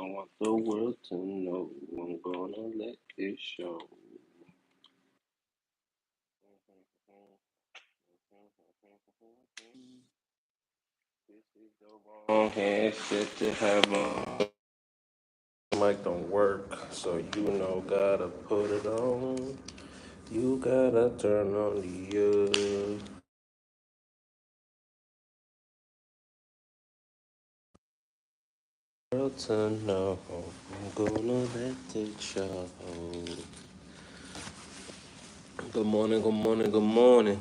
want the world to know I'm gonna let it show. This is the wrong handset to have on. Mic don't work, so you know gotta put it on. You gotta turn on the world to know I'm gonna let it show. Good morning, good morning, good morning.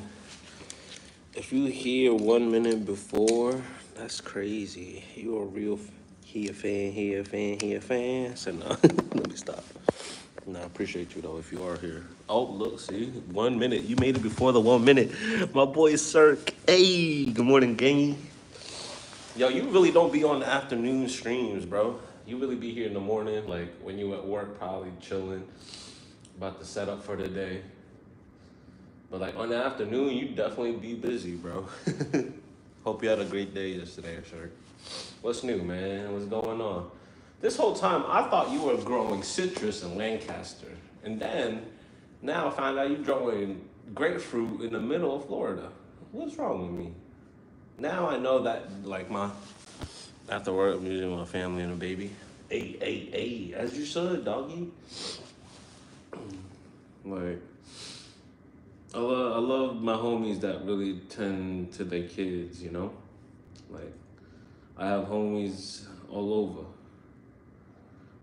If you here 1 minute before, that's crazy. You a real he a fan. So no, let me stop. No, I appreciate you though if you are here. Oh, look, see, 1 minute. You made it before the 1 minute. My boy Cirque. Hey, good morning, gang. Yo, you really don't be on the afternoon streams, bro. You really be here in the morning, like when you at work, probably chilling, about to set up for the day. But like on the afternoon, you definitely be busy, bro. Hope you had a great day yesterday, sir. What's new, man? What's going on? This whole time, I thought you were growing citrus in Lancaster, and then now I find out you're growing grapefruit in the middle of Florida. What's wrong with me? Now I know that, like my after work, I'm usually with my family and a baby. Hey, hey, hey, as you should, doggy. Like I love my homies that really tend to their kids, you know? Like, I have homies all over.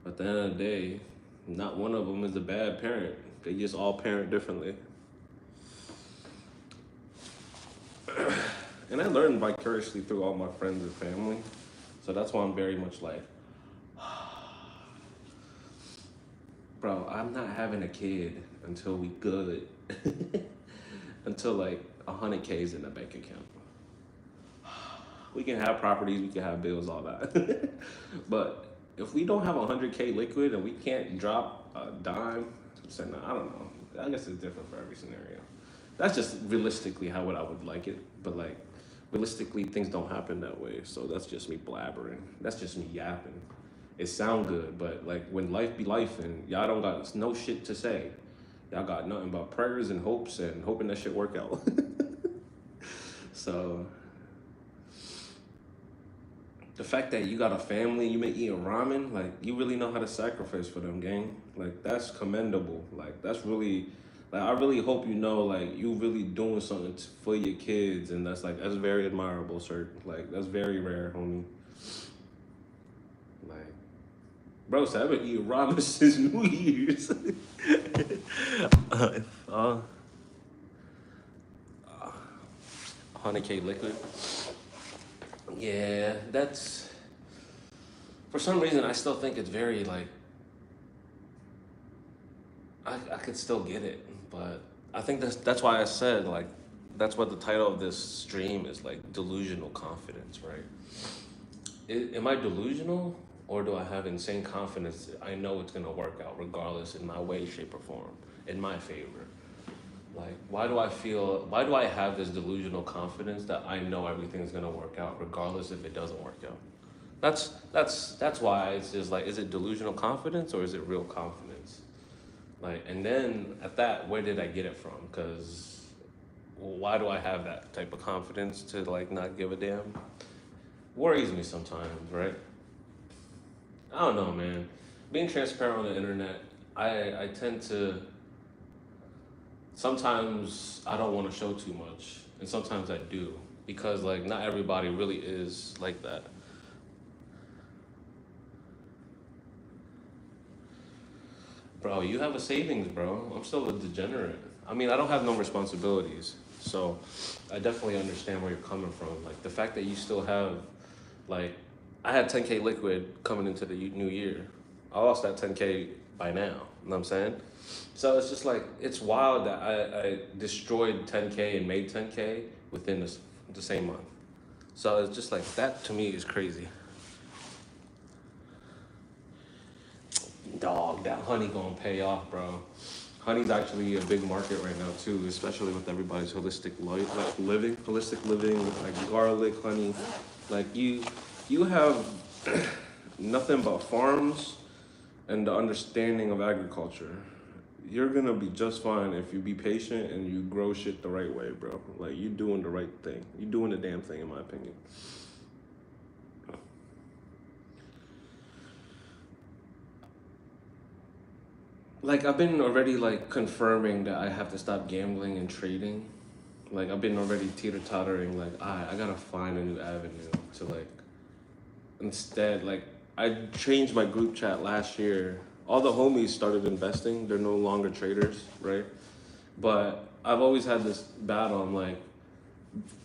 But at the end of the day, not one of them is a bad parent. They just all parent differently. And I learned vicariously through all my friends and family. So that's why I'm very much like, bro, I'm not having a kid until we good. Until like 100K is in the bank account. We can have properties, we can have bills, all that. But if we don't have 100K liquid and we can't drop a dime, so no, I don't know. I guess it's different for every scenario. That's just realistically how I would like it. But like realistically, things don't happen that way. So that's just me blabbering. That's just me yapping. It sound good, but like when life be life and y'all don't got no shit to say. Y'all got nothing but prayers and hopes and hoping that shit work out. So the fact that you got a family, you may eat ramen, like you really know how to sacrifice for them, gang. Like that's commendable. Like that's really, like I really hope you know, like you really doing something for your kids, and that's very admirable, sir. Like that's very rare, homie. Like, bro, so I've been eating ramen since New Year's. uh, 100K liquid. Yeah, that's for some reason I still think it's very like I could still get it, but I think that's why I said like that's what the title of this stream is like delusional confidence, right? Am I delusional or do I have insane confidence that I know it's gonna work out regardless in my way, shape, or form, in my favor? Like, why do I have this delusional confidence that I know everything's gonna work out regardless if it doesn't work out? That's why it's just like, is it delusional confidence or is it real confidence? Like, and then at that, where did I get it from? Because why do I have that type of confidence to like not give a damn? Worries me sometimes, right? I don't know, man. Being transparent on the internet, I tend to sometimes I don't want to show too much, and sometimes I do because like not everybody really is like that. Bro, you have a savings, bro. I'm still a degenerate. I mean, I don't have no responsibilities. So I definitely understand where you're coming from. Like the fact that you still have, like, I had 10K liquid coming into the new year. I lost that 10K by now. You know what I'm saying? So it's just like, it's wild that I destroyed 10K and made 10K within the same month. So it's just like, that to me is crazy. Dog, that honey gonna pay off, bro. Honey's actually a big market right now too, especially with everybody's holistic life, like holistic living, like garlic, honey. Like you have nothing but farms and the understanding of agriculture. You're gonna be just fine if you be patient and you grow shit the right way, bro. Like, you're doing the right thing. You're doing the damn thing, in my opinion. Like, I've been already like confirming that I have to stop gambling and trading. Like, I've been already teeter-tottering, like, I gotta find a new avenue to like, instead, like, I changed my group chat last year. All the homies started investing. They're no longer traders, right? But I've always had this battle. I'm like,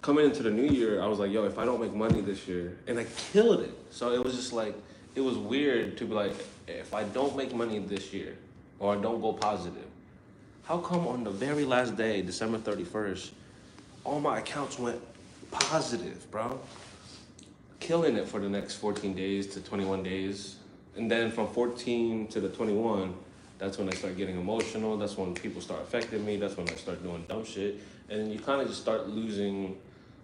coming into the new year, I was like, yo, if I don't make money this year, and I killed it. So it was just like, it was weird to be like, if I don't make money this year, or I don't go positive, how come on the very last day, December 31st, all my accounts went positive, bro? Killing it for the next 14 days to 21 days. And then from 14 to the 21, that's when I start getting emotional. That's when people start affecting me. That's when I start doing dumb shit. And you kind of just start losing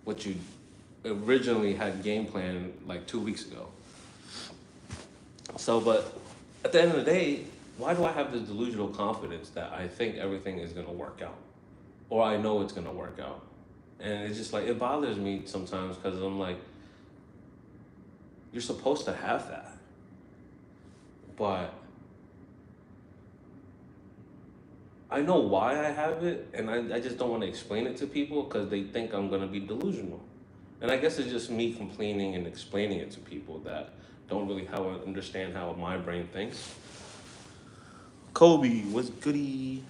what you originally had game plan like 2 weeks ago. So, but at the end of the day, why do I have this delusional confidence that I think everything is gonna work out? Or I know it's gonna work out? And it's just like, it bothers me sometimes because I'm like, you're supposed to have that. But I know why I have it, and I just don't want to explain it to people because they think I'm going to be delusional. And I guess it's just me complaining and explaining it to people that don't really understand how my brain thinks. Kobe, what's goody?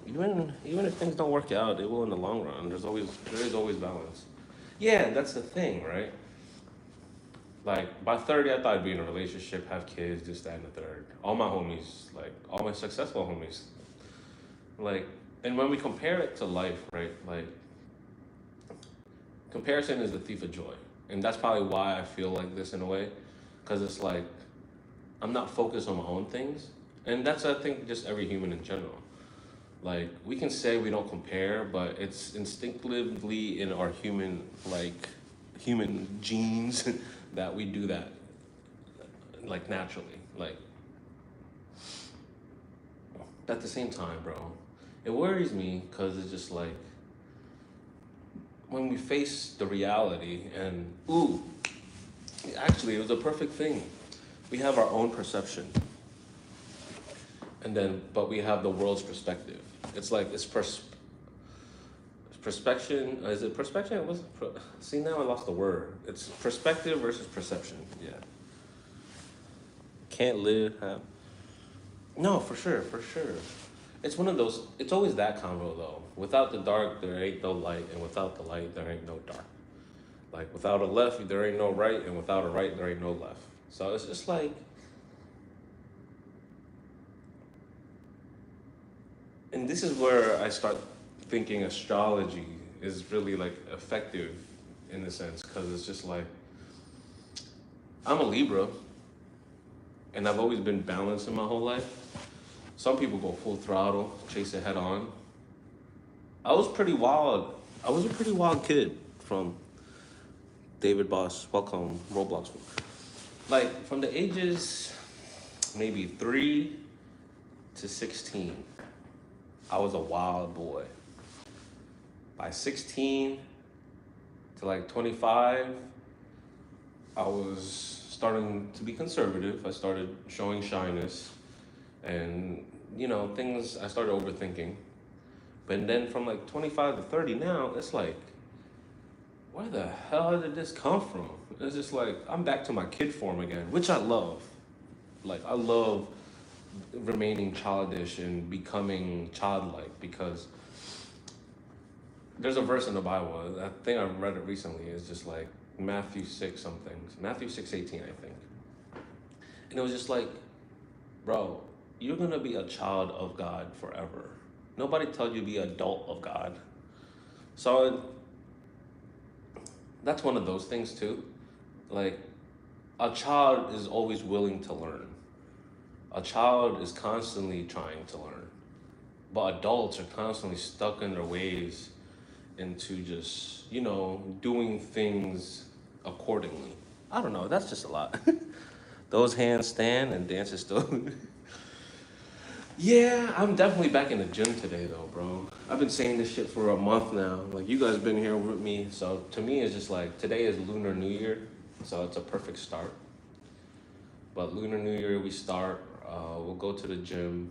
Even if things don't work out, it will in the long run. There is always balance. Yeah, that's the thing, right? Like, by 30, I thought I'd be in a relationship, have kids, this, that, and the third. All my homies, like, all my successful homies. Like, and when we compare it to life, right? Like, comparison is the thief of joy. And that's probably why I feel like this in a way. Because it's like, I'm not focused on my own things. And that's, I think, just every human in general. Like, we can say we don't compare, but it's instinctively in our human genes that we do that, like, naturally. Like, at the same time, bro, it worries me because it's just like, when we face the reality and, ooh, actually, it was a perfect thing. We have our own perception. And then, but we have the world's perspective. It's like, perspection, is it perspection? See, now I lost the word. It's perspective versus perception, yeah. Can't live, have. No, for sure. It's one of those, it's always that combo though. Without the dark, there ain't no light, and without the light, there ain't no dark. Like, without a left, there ain't no right, and without a right, there ain't no left. So it's just like, and this is where I start thinking astrology is really like effective in a sense, because it's just like, I'm a Libra, and I've always been balanced in my whole life. Some people go full throttle, chase it head on. I was pretty wild. I was a pretty wild kid from David Boss. Welcome, Roblox. Like, from the ages maybe 3 to 16, I was a wild boy. By 16 to like 25, I was starting to be conservative. I started showing shyness and, things I started overthinking. But then from like 25 to 30 now, it's like, where the hell did this come from? It's just like, I'm back to my kid form again, which I love. Like, I love remaining childish and becoming childlike, because there's a verse in the Bible, I think I read it recently, it's just like Matthew 6 something, Matthew 6:18, I think. And it was just like, bro, you're gonna be a child of God forever. Nobody told you to be an adult of God. So that's one of those things too. Like, a child is always willing to learn. A child is constantly trying to learn. But adults are constantly stuck in their ways into just, doing things accordingly. I don't know, that's just a lot. Those handstand and dance is still. Yeah, I'm definitely back in the gym today though, bro. I've been saying this shit for a month now. Like you guys been here with me, so to me it's just like today is Lunar New Year, so it's a perfect start. But Lunar New Year we start. We'll go to the gym.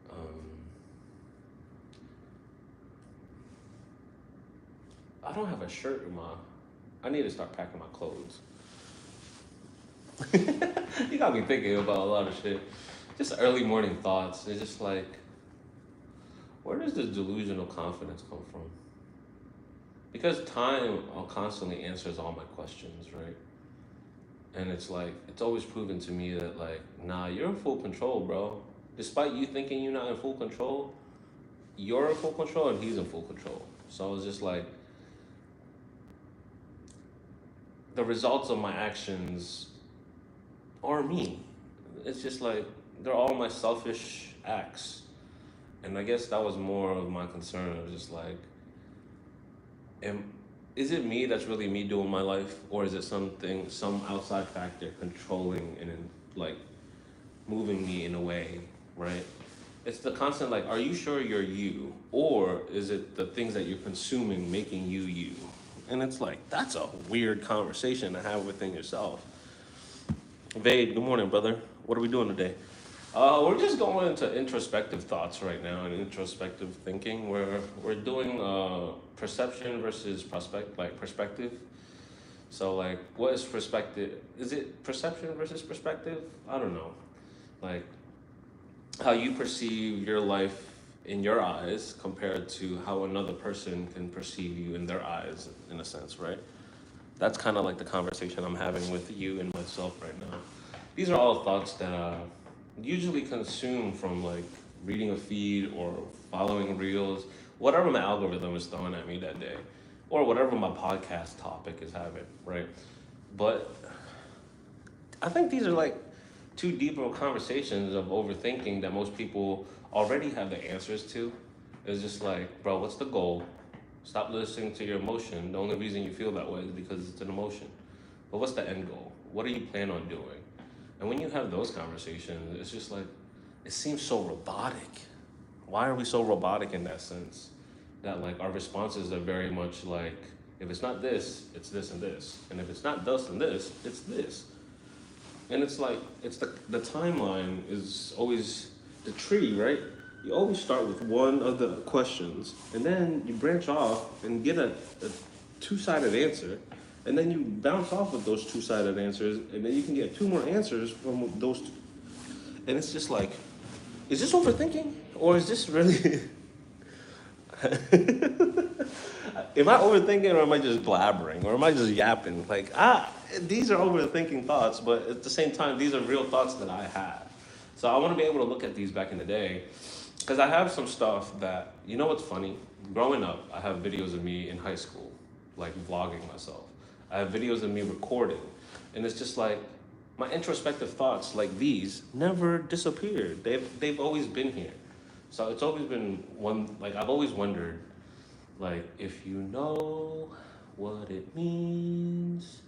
Um, I don't have a shirt in my. I need to start packing my clothes. You got me thinking about a lot of shit. Just early morning thoughts. It's just like, where does this delusional confidence come from? Because time constantly answers all my questions, right? And it's like, it's always proven to me that, like, nah, you're in full control, bro. Despite you thinking you're not in full control, you're in full control and he's in full control. So it's just like, the results of my actions are me. It's just like, they're all my selfish acts. And I guess that was more of my concern. It was just like, am, is it me that's really me doing my life, or is it something, some outside factor controlling and like moving me in a way, right? It's the constant like, are you sure you're you, or is it the things that you're consuming making you you? And it's like that's a weird conversation to have within yourself. Vade, good morning, brother. What are we doing today? We're just going into introspective thoughts right now and introspective thinking. We're doing perception versus perspective. So like, what is perspective? Is it perception versus perspective? I don't know. Like how you perceive your life in your eyes compared to how another person can perceive you in their eyes, in a sense, right? That's kind of like the conversation I'm having with you and myself right now. These are all thoughts that usually consume from like reading a feed or following reels, whatever my algorithm is throwing at me that day, or whatever my podcast topic is having, right? But I think these are like too deep of conversations of overthinking that most people already have the answers to. It's just like, bro, what's the goal? Stop listening to your emotion. The only reason you feel that way is because it's an emotion. But what's the end goal? What do you plan on doing? And when you have those conversations, it's just like, it seems so robotic. Why are we so robotic in that sense? That like our responses are very much like, if it's not this, it's this and this. And if it's not this and this, it's this. And it's like, it's the timeline is always the tree, right? You always start with one of the questions, and then you branch off and get a two-sided answer, and then you bounce off of those two-sided answers, and then you can get two more answers from those two. And it's just like, is this overthinking? Or is this really... Am I overthinking, or am I just blabbering, or am I just yapping? Like, these are overthinking thoughts, but at the same time, these are real thoughts that I have. So I want to be able to look at these back in the day, because I have some stuff that, you know what's funny? Growing up, I have videos of me in high school, like vlogging myself. I have videos of me recording, and it's just like, my introspective thoughts like these never disappeared. They've always been here. So it's always been one, like I've always wondered, like, if you know what it means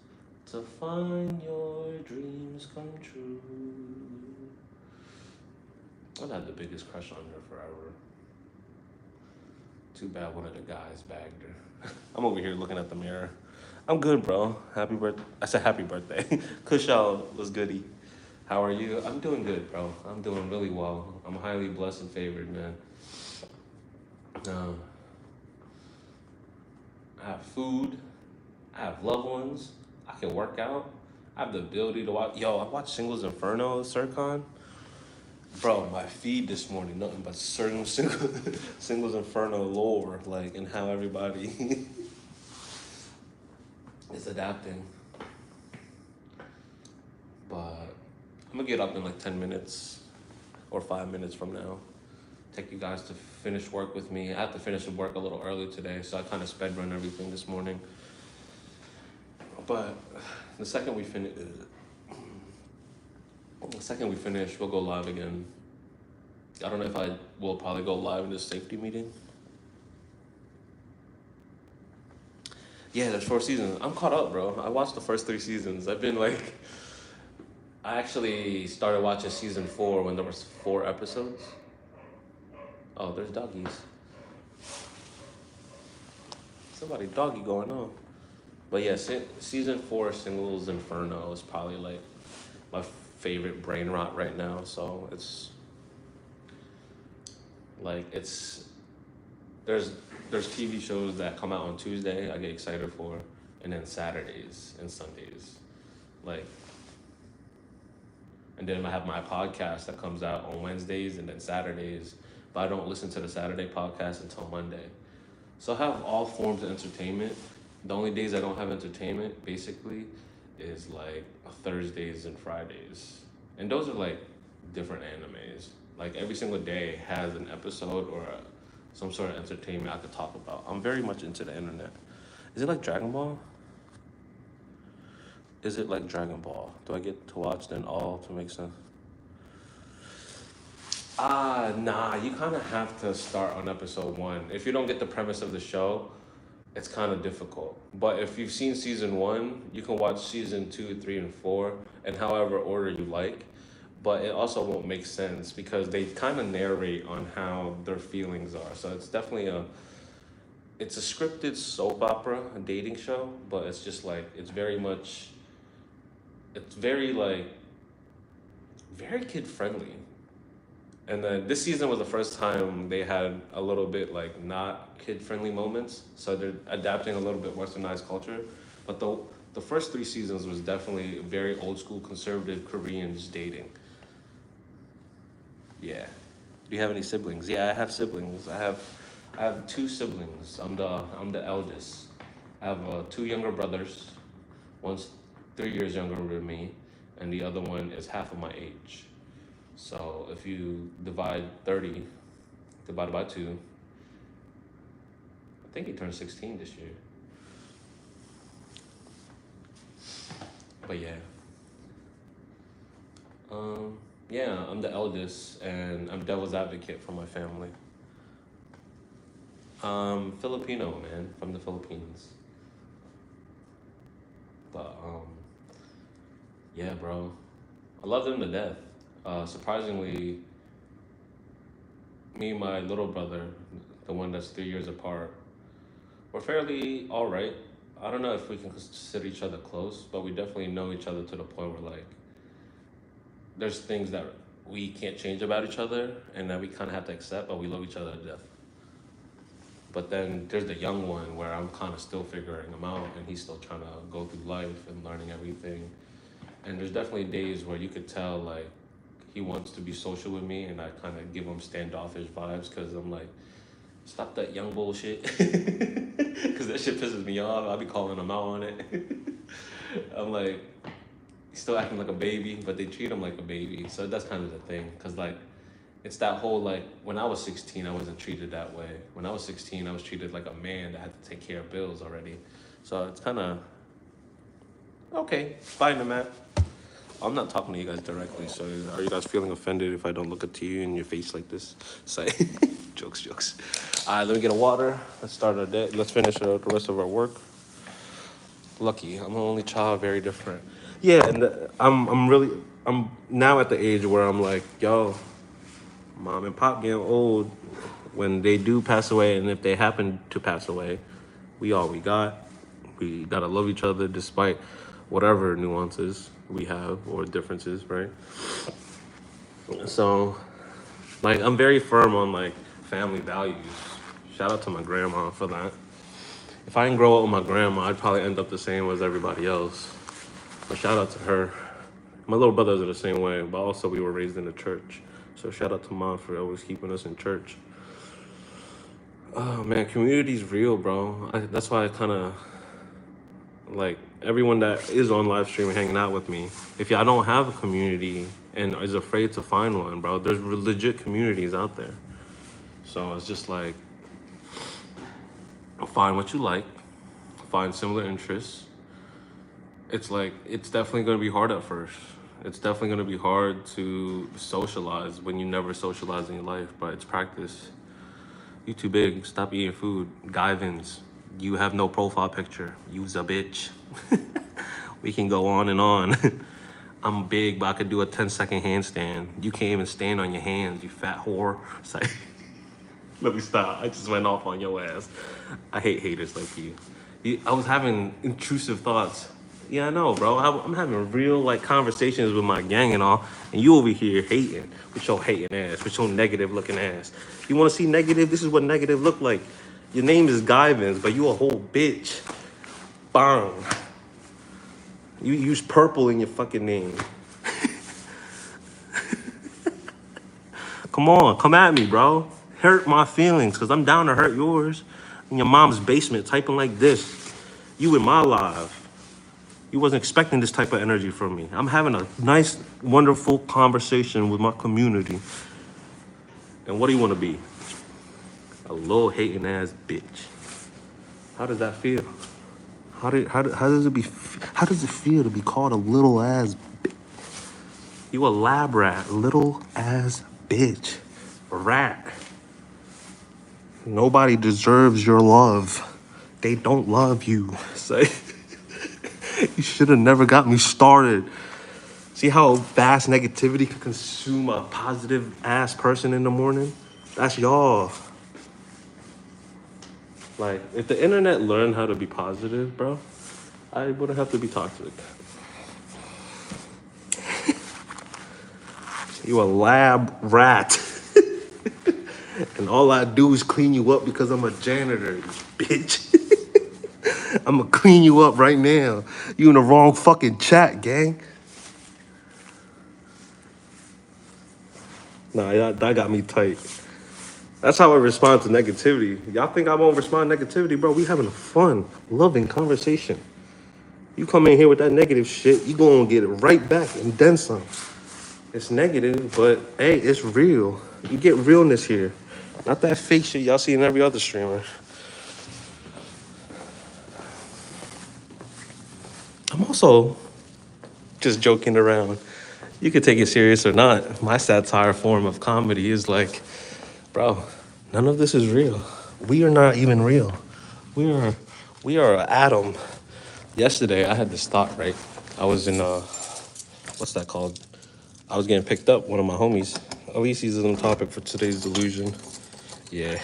to find your dreams come true. I've had the biggest crush on her forever. Too bad one of the guys bagged her. I'm over here looking at the mirror. I'm good, bro. Happy birthday. I said happy birthday. Kushal was goody. How are you? I'm doing good, bro. I'm doing really well. I'm highly blessed and favored, man. I have food. I have loved ones. I can work out. I have the ability to watch. Yo, I watched Singles Inferno, Sircon. Bro, my feed this morning, nothing but certain Singles Inferno lore, like, and how everybody is adapting. But I'm gonna get up in like 10 minutes or 5 minutes from now. Take you guys to finish work with me. I have to finish work a little early today, so I kind of sped run everything this morning. But the second we finish, we'll go live again. I don't know if I will probably go live in this safety meeting. Yeah, there's 4 seasons. I'm caught up, bro. I watched the first 3 seasons. I've been like, I actually started watching season 4 when there was 4 episodes. Oh, there's doggies. Somebody doggy going on. But yeah, season 4 Singles Inferno is probably like my favorite brain rot right now. So it's like there's there's TV shows that come out on Tuesday I get excited for, and then Saturdays and Sundays, like, and then I have my podcast that comes out on Wednesdays and then Saturdays, but I don't listen to the Saturday podcast until Monday. So I have all forms of entertainment. The only days I don't have entertainment basically is like Thursdays and Fridays, and those are like different animes. Like every single day has an episode or some sort of entertainment I could talk about. I'm very much into the internet. Is it like Dragon Ball? Is it like Dragon Ball? Do I get to watch then all to make sense? Nah, you kind of have to start on episode 1. If you don't get the premise of the show, it's kind of difficult. But if you've seen season 1, you can watch season 2, 3, and 4 in however order you like. But it also won't make sense because they kind of narrate on how their feelings are. So it's definitely it's a scripted soap opera, a dating show, but it's just like, it's very like, very kid friendly. And then this season was the first time they had a little bit like not kid friendly moments. So they're adapting a little bit westernized culture. But the first 3 seasons was definitely very old school conservative Koreans dating. Yeah. Do you have any siblings? Yeah, I have siblings. I have 2 siblings. I'm the eldest. I have 2 younger brothers. One's 3 years younger than me, and the other one is half of my age. So if you divide 30 divided by 2, I think he turned 16 this year. But yeah. Yeah, I'm the eldest, and I'm devil's advocate for my family. Filipino, man, from the Philippines. But yeah, bro, I love them to death. Surprisingly, me and my little brother, the one that's 3 years apart, we're fairly all right. I don't know if we can consider each other close, but we definitely know each other to the point where like there's things that we can't change about each other and that we kind of have to accept, but we love each other to death. But then there's the young one where I'm kind of still figuring him out and he's still trying to go through life and learning everything. And there's definitely days where you could tell like he wants to be social with me and I kind of give him standoffish vibes because I'm like, stop that young bullshit. Because that shit pisses me off. I'll be calling him out on it. I'm like, he's still acting like a baby, but they treat him like a baby. So that's kind of the thing. Because like, it's that whole like, when I was 16, I wasn't treated that way. When I was 16, I was treated like a man that had to take care of bills already. So it's kind of, okay, fine, man. I'm not talking to you guys directly, so are you guys feeling offended if I don't look at you in your face like this? Say, jokes. All right, let me get a water. Let's start our day. Let's finish the rest of our work. Lucky, I'm an only child, very different. Yeah, and I'm now at the age where I'm like, yo, mom and pop getting old. When they do pass away, and if they happen to pass away, we all we got. We gotta love each other despite whatever nuances we have or differences, right? So, like, I'm very firm on like family values. Shout out to my grandma for that. If I didn't grow up with my grandma, I'd probably end up the same as everybody else. But shout out to her. My little brothers are the same way, but also we were raised in the church. So shout out to mom for always keeping us in church. Oh man, community's real, bro. That's why I kind of like everyone that is on live stream hanging out with me. If y'all don't have a community and is afraid to find one, bro, there's legit communities out there. So it's just like find what you like, find similar interests. It's like it's definitely gonna be hard at first. It's definitely gonna be hard to socialize when you never socialize in your life, but it's practice. You too big. Stop eating food. Guyvins. You have no profile picture. You's a bitch. We can go on and on. I'm big, but I could do a 10-second handstand. You can't even stand on your hands, you fat whore. It's like, let me stop. I just went off on your ass. I hate haters like you. I was having intrusive thoughts. Yeah, I know, bro. I'm having real like conversations with my gang and all, and you over here hating with your hating ass, with your negative looking ass. You want to see negative? This is what negative look like. Your name is Guyvins, but you a whole bitch. Bang. You use purple in your fucking name. Come on, come at me, bro. Hurt my feelings, because I'm down to hurt yours. In your mom's basement, typing like this. You in my life. You wasn't expecting this type of energy from me. I'm having a nice, wonderful conversation with my community. And what do you want to be? A little hating ass bitch. How does that feel? How does it feel to be called a little ass bitch? You a lab rat, little ass bitch. A rat. Nobody deserves your love. They don't love you. Say, you should have never got me started. See how fast negativity can consume a positive ass person in the morning? That's y'all. Like, if the internet learned how to be positive, bro, I wouldn't have to be toxic. You a lab rat. And all I do is clean you up because I'm a janitor, you bitch. I'm gonna clean you up right now. You in the wrong fucking chat, gang. Nah, that got me tight. That's how I respond to negativity. Y'all think I won't respond to negativity, bro? We having a fun, loving conversation. You come in here with that negative shit, you gonna get it right back and then some. It's negative, but hey, it's real. You get realness here. Not that fake shit y'all see in every other streamer. I'm also just joking around. You could take it serious or not. My satire form of comedy is like, bro, none of this is real. We are not even real. We are an atom. Yesterday, I had this thought, right? I was in, what's that called? I was getting picked up, one of my homies. At least he's on topic for today's delusion. Yeah,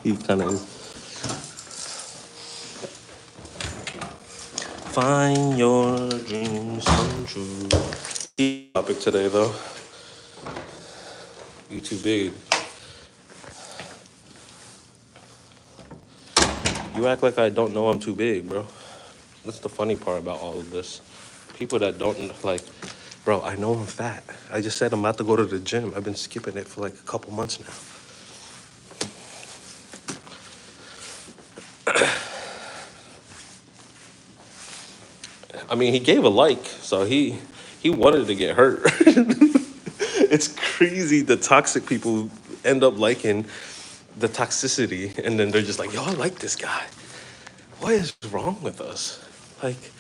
he kind of is. Find your dreams come true. Topic today, though. You too big. You act like I don't know I'm too big, bro. That's the funny part about all of this. People that don't, like, bro, I know I'm fat. I just said I'm about to go to the gym. I've been skipping it for like a couple months now. I mean, he gave a like, so he wanted to get hurt. It's crazy the toxic people end up liking the toxicity, and then they're just like, yo, I like this guy. What is wrong with us? Like,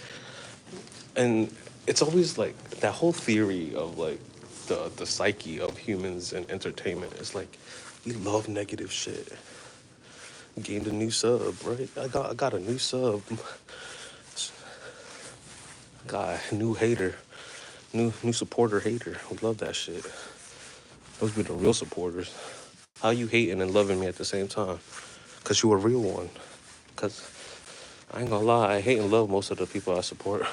and it's always like that whole theory of like the psyche of humans and entertainment is like we love negative shit. Gained a new sub, right? I got a new sub. Got a new hater. New supporter hater. We love that shit. Those be the real supporters. How you hating and loving me at the same time? Cause you a real one. Cause I ain't gonna lie, I hate and love most of the people I support.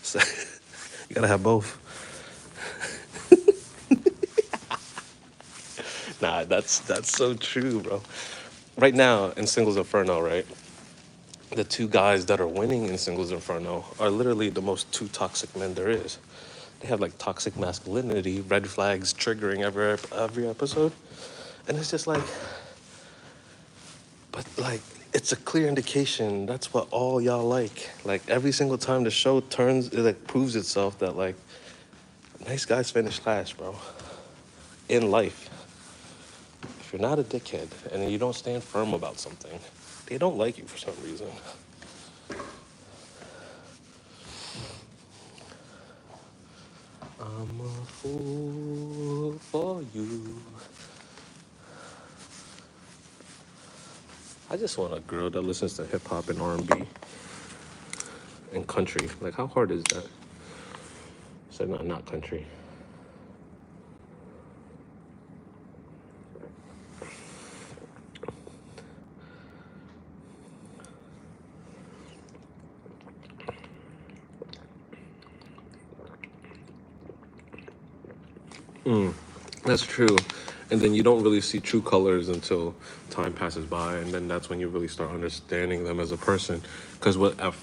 So you gotta have both. Nah, that's so true, bro. Right now in Singles Inferno, right? The two guys that are winning in Singles Inferno are literally the most two toxic men there is. They have like toxic masculinity, red flags triggering every episode. And it's just like, but like, it's a clear indication that's what all y'all like. Like every single time the show turns, it like proves itself that like, nice guys finish last, bro. In life. If you're not a dickhead and you don't stand firm about something, they don't like you for some reason. I'm a fool for you. I just want a girl that listens to hip hop and R&B and country. Like, how hard is that? So not country. That's true. And then you don't really see true colors until time passes by, and then that's when you really start understanding them as a person. Because what at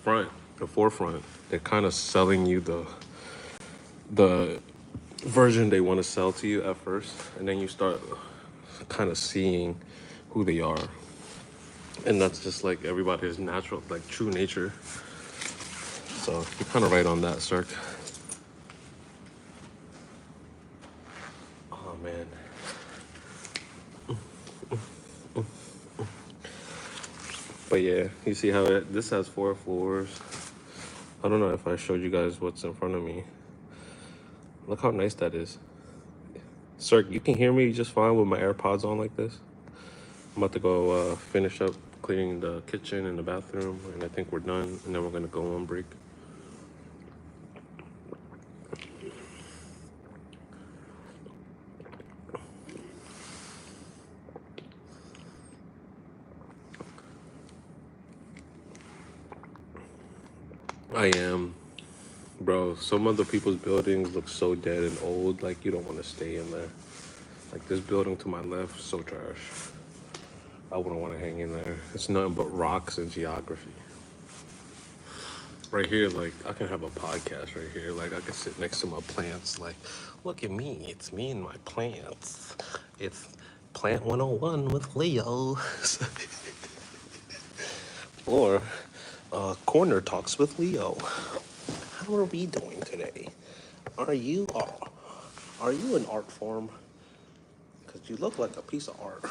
front, the forefront, they're kind of selling you the version they want to sell to you at first, and then you start kind of seeing who they are, and that's just like everybody's natural, like true nature. So you're kind of right on that, Cirque. Oh man. But yeah, you see how this has 4 floors. I don't know if I showed you guys what's in front of me. Look how nice that is. Sir, you can hear me just fine with my AirPods on like this. I'm about to go finish up cleaning the kitchen and the bathroom, and I think we're done, and then we're gonna go on break. I am. Bro, some of the people's buildings look so dead and old, like you don't want to stay in there. Like this building to my left, so trash. I wouldn't want to hang in there. It's nothing but rocks and geography. Right here, like I can have a podcast right here. Like I can sit next to my plants. Like, look at me. It's me and my plants. It's Plant 101 with Leo. Or Corner Talks with Leo. How are we doing today? Are you an art form? Because you look like a piece of art.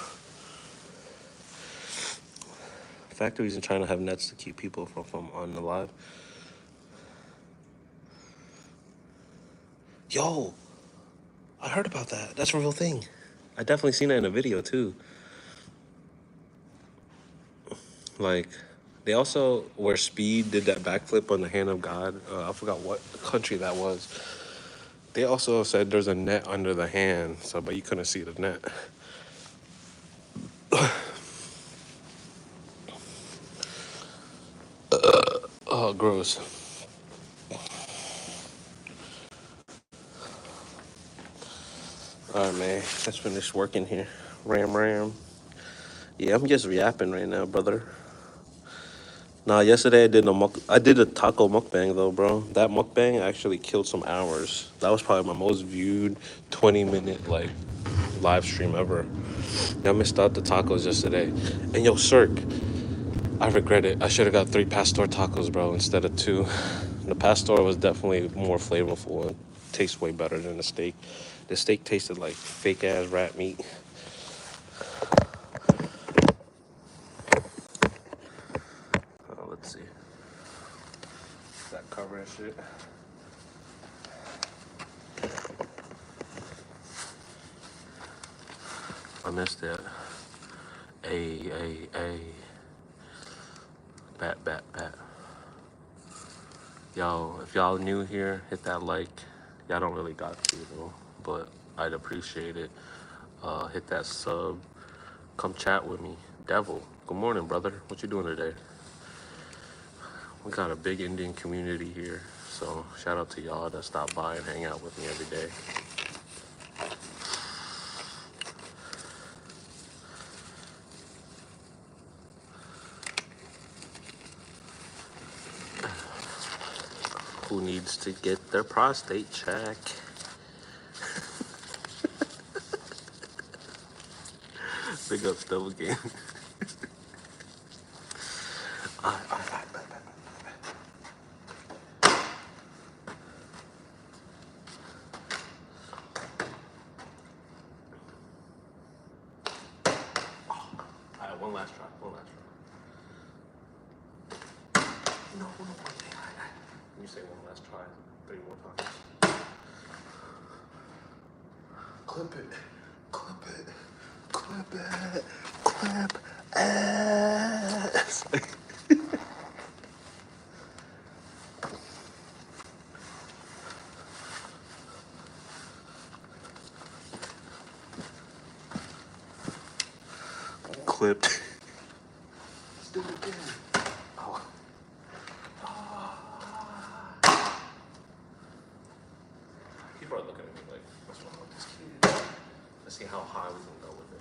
Factories in China have nets to keep people from on the live. Yo, I heard about that. That's a real thing. I definitely seen that in a video too. Like, they also, where Speed did that backflip on the hand of God. I forgot what country that was. They also said there's a net under the hand, so but you couldn't see the net. Oh, gross. All right, man. Let's finish working here. Ram. Yeah, I'm just yapping right now, brother. Nah, yesterday I did a taco mukbang though, bro. That mukbang actually killed some hours. That was probably my most viewed 20-minute like live stream ever. I missed out the tacos yesterday. And yo, Cirque, I regret it. I should have got 3 pastor tacos, bro, instead of 2. The pastor was definitely more flavorful and tastes way better than the steak. The steak tasted like fake ass rat meat. Let's see. That cover and shit. I missed that. Hey. Bat. Yo, if y'all new here, hit that like. Y'all don't really got to though, but I'd appreciate it. Hit that sub. Come chat with me. Devil, good morning, brother. What you doing today? We got a big Indian community here, so shout out to y'all that stop by and hang out with me every day. Who needs to get their prostate checked? Big up Devil Game. Alright, one last try. No. You say one last try. 3 more times. Clip it. Clip ass. clipped. Let's do it again. Oh. People are looking at me like, what's wrong with this kid? Let's see how high we can go with it.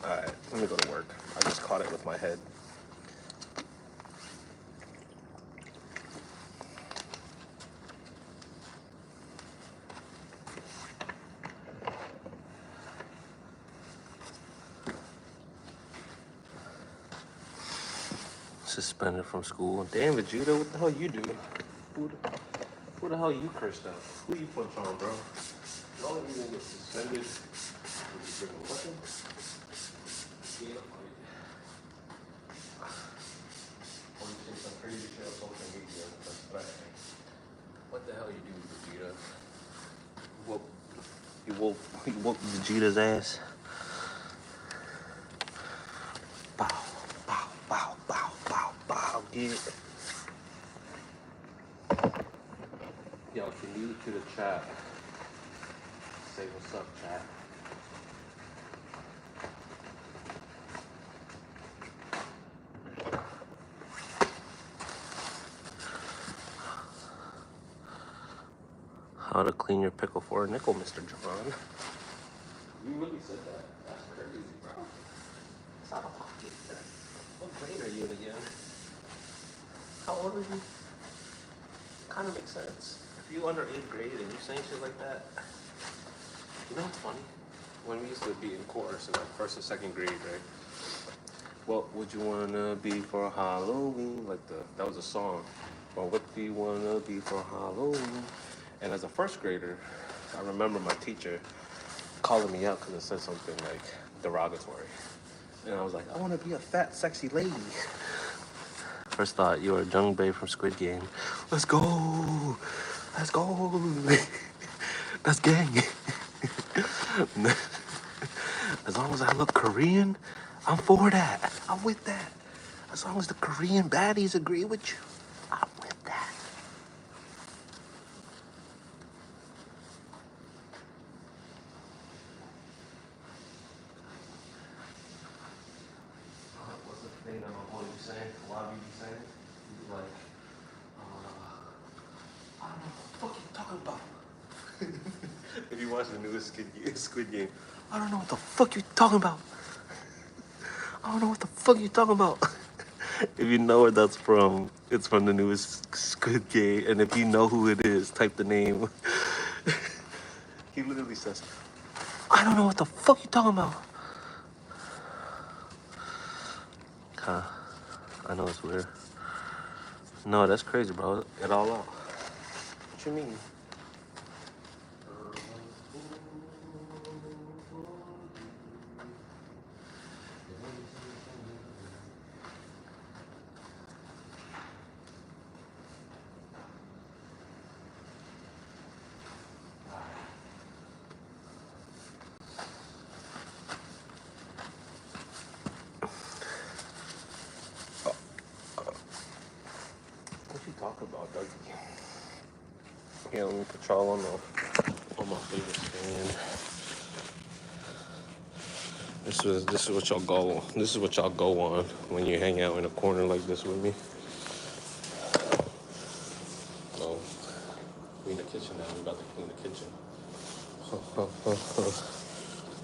Alright, let me go to work. I just caught it with my head. Suspended from school. Damn, Vegeta, what the hell you do? Who the hell you cursed out? Who you punch on, bro? The only reason you get suspended is you bring a weapon. Yeah, or you say some crazy shit on social media. But what the hell you do, Vegeta? You whoop Vegeta's ass. Bow, bow, bow, bow, bow, bow, get it. Yo, if you're new to the chat, say what's up, chat. How to clean your pickle for a nickel, Mr. John. You really said that? That's crazy, bro. It's not a pocket. What grade are you in again? How old are you? Kind of makes sense. If you under 8th grade and you saying shit like that, you know what's funny? When we used to be in chorus in like 1st and 2nd grade, right? What would you wanna be for Halloween? Like that was a song. Or what do you wanna be for Halloween? And as a 1st grader, I remember my teacher calling me out because it said something like derogatory. And I was like, I want to be a fat, sexy lady. First thought, you were a Jung Bae from Squid Game. Let's go! Let's go! That's gang. As long as I look Korean, I'm for that. I'm with that. As long as the Korean baddies agree with you, I'm with that. What's the thing that my boy be saying? Wabi be saying? He's like, I don't know what the fuck you talking about. If you watch the newest Squid Game, I don't know what the fuck you talking about. I don't know what the fuck you talking about. If you know where that's from, it's from the newest Squid Game. And if you know who it is, type the name. He literally says, I don't know what the fuck you talking about. Huh. I know it's weird. No, that's crazy, bro. It all out. What you mean? What you talking about, Dougie? Yeah, let me put y'all on my favorite stand. This is what y'all go on when you hang out in a corner like this with me. Oh, we in the kitchen now. We about to clean the kitchen.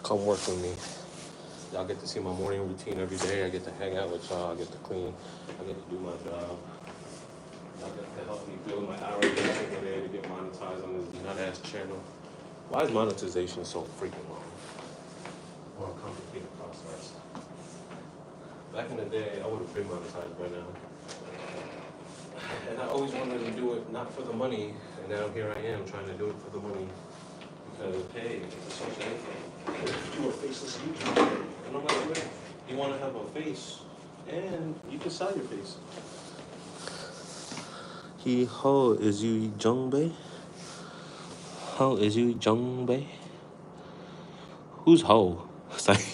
Come work with me. Y'all get to see my morning routine every day. I get to hang out with y'all. I get to clean. I get to do my job. Y'all get to help me build my hours every day to get monetized on this nut-ass channel. Why is monetization so freaking long? Or a complicated process? Back in the day, I would have been monetized by now. And I always wanted to do it not for the money, and now here I am trying to do it for the money. Because, hey, it's a social income. Do a faceless YouTuber. And I'm like, wait, you want to have a face, and you can sell your face. How is you Jung Bae? How is you Jung Bae? Who's Ho? It's like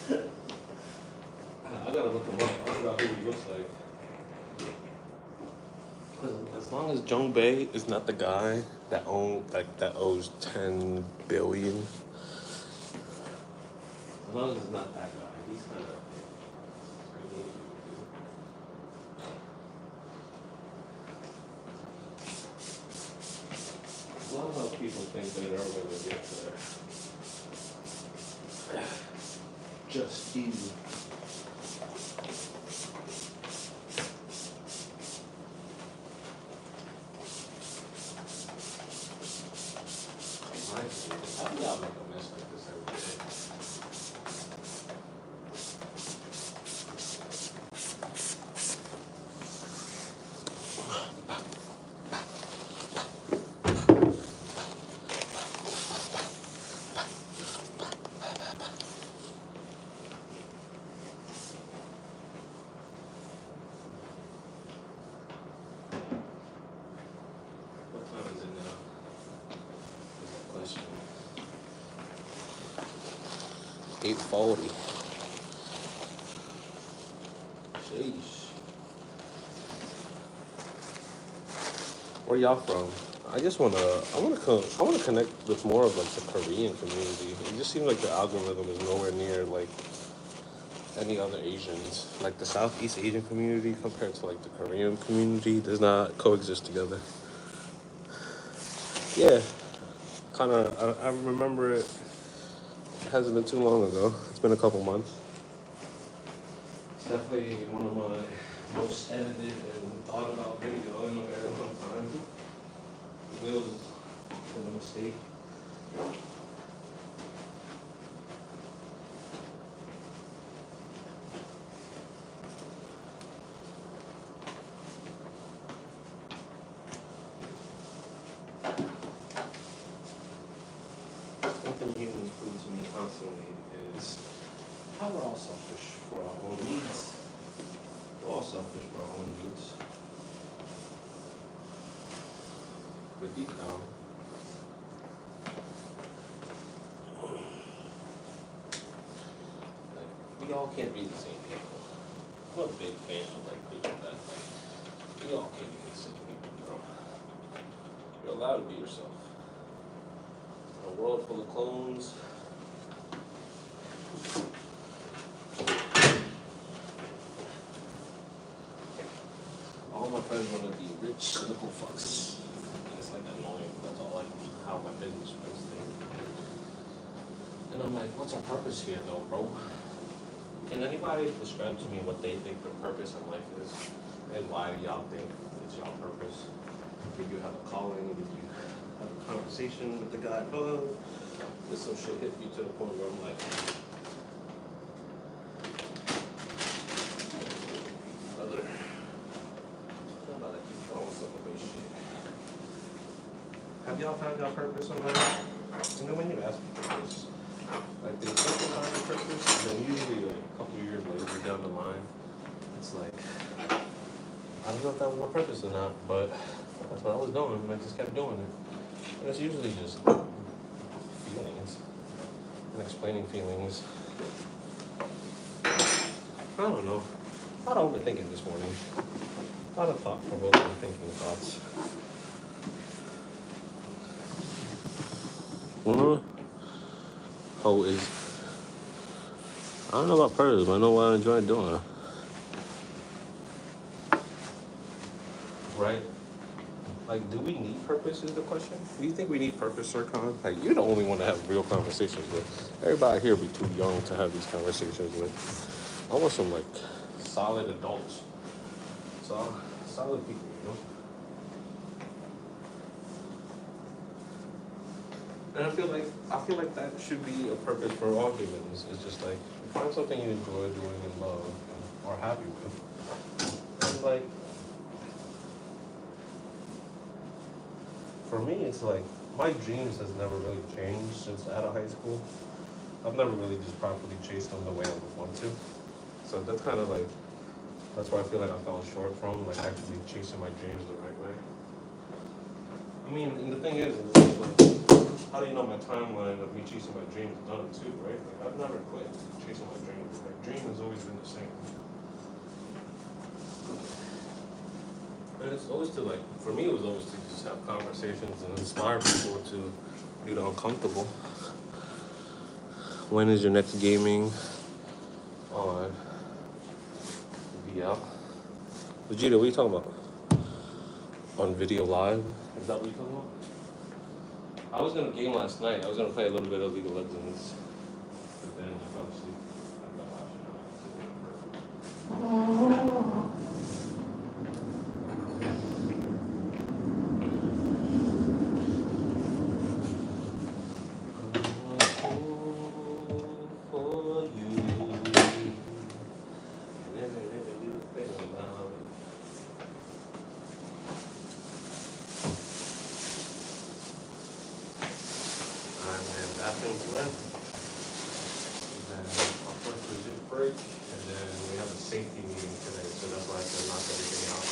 I gotta look him up. I forgot who he looks like. As long as Jong Bae is not the guy that owes 10 billion. As long as it's not that guy, he's kind of. A lot of people think that they're going to get there. Just you. I think I'll make a mess like this every day. What time is it now? Is that question? 8:40. Sheesh. Where y'all from? I wanna connect with more of like the Korean community. It just seems like the algorithm is nowhere near like any other Asians. Like the Southeast Asian community compared to like the Korean community does not coexist together. Yeah, kind of. I remember it. It hasn't been too long ago. It's been a couple months. It's definitely one of my most edited and thought about video in a very long time. Wheels is a mistake. Something humans prove to me constantly is how we're all selfish for our own needs. We're all selfish for our own needs. But deep down, like, we all can't be the same people. I'm a big fan of like people that like we all can't be the same people, bro. You're allowed to be yourself. In a world full of clones, all my friends want to be rich, cynical fucks. And it's like annoying. That's all like how my business friends think. And I'm like, what's our purpose here though, bro? Can anybody describe to me what they think their purpose in life is? And why y'all think it's y'all purpose? Did you have a calling? Did you have a conversation with the guy above? Did some shit hit you to the point where I'm like, brother, I'm about to keep throwing some of this shit. Have y'all found y'all purpose in life? You know when you ask people this, like they think they find their purpose, and then usually like a couple of years later down the line, it's like, I don't know if that was my purpose or not, but that's what I was doing, and I just kept doing it. And it's usually just feelings and explaining feelings. I don't know. A lot of overthinking this morning. A lot of thought-provoking thinking thoughts. How is? I don't know about purpose, but I know what I enjoy doing. Right? Like, do we need purpose is the question. Do you think we need purpose, Sir Khan? Like, you're the only one to have real conversations with. Everybody here be too young to have these conversations with. I want some, like, solid adults. Solid people, you know? And I feel like that should be a purpose for all humans. It's just like, find something you enjoy doing and love and are happy with. And, like, for me, it's like my dreams has never really changed since out of high school. I've never really just properly chased them the way I would want to. So that's kind of like, that's where I feel like I fell short from, like actually chasing my dreams the right way. mean, and the thing is, how do you know my timeline of me chasing my dreams is done too, right? Like, I've never quit chasing my dreams. My dream has always been the same. And it's always to like, for me, it was always to just have conversations and inspire people to do the uncomfortable. When is your next gaming on VL? Vegeta, what are you talking about? On video live? Is that what you're talking about? I was gonna game last night. I was gonna play a little bit of League of Legends, but then I fell asleep. For you. Bathrooms left. And then our first legit break, and then we have a safety meeting today, so that's why I have to knock everything out.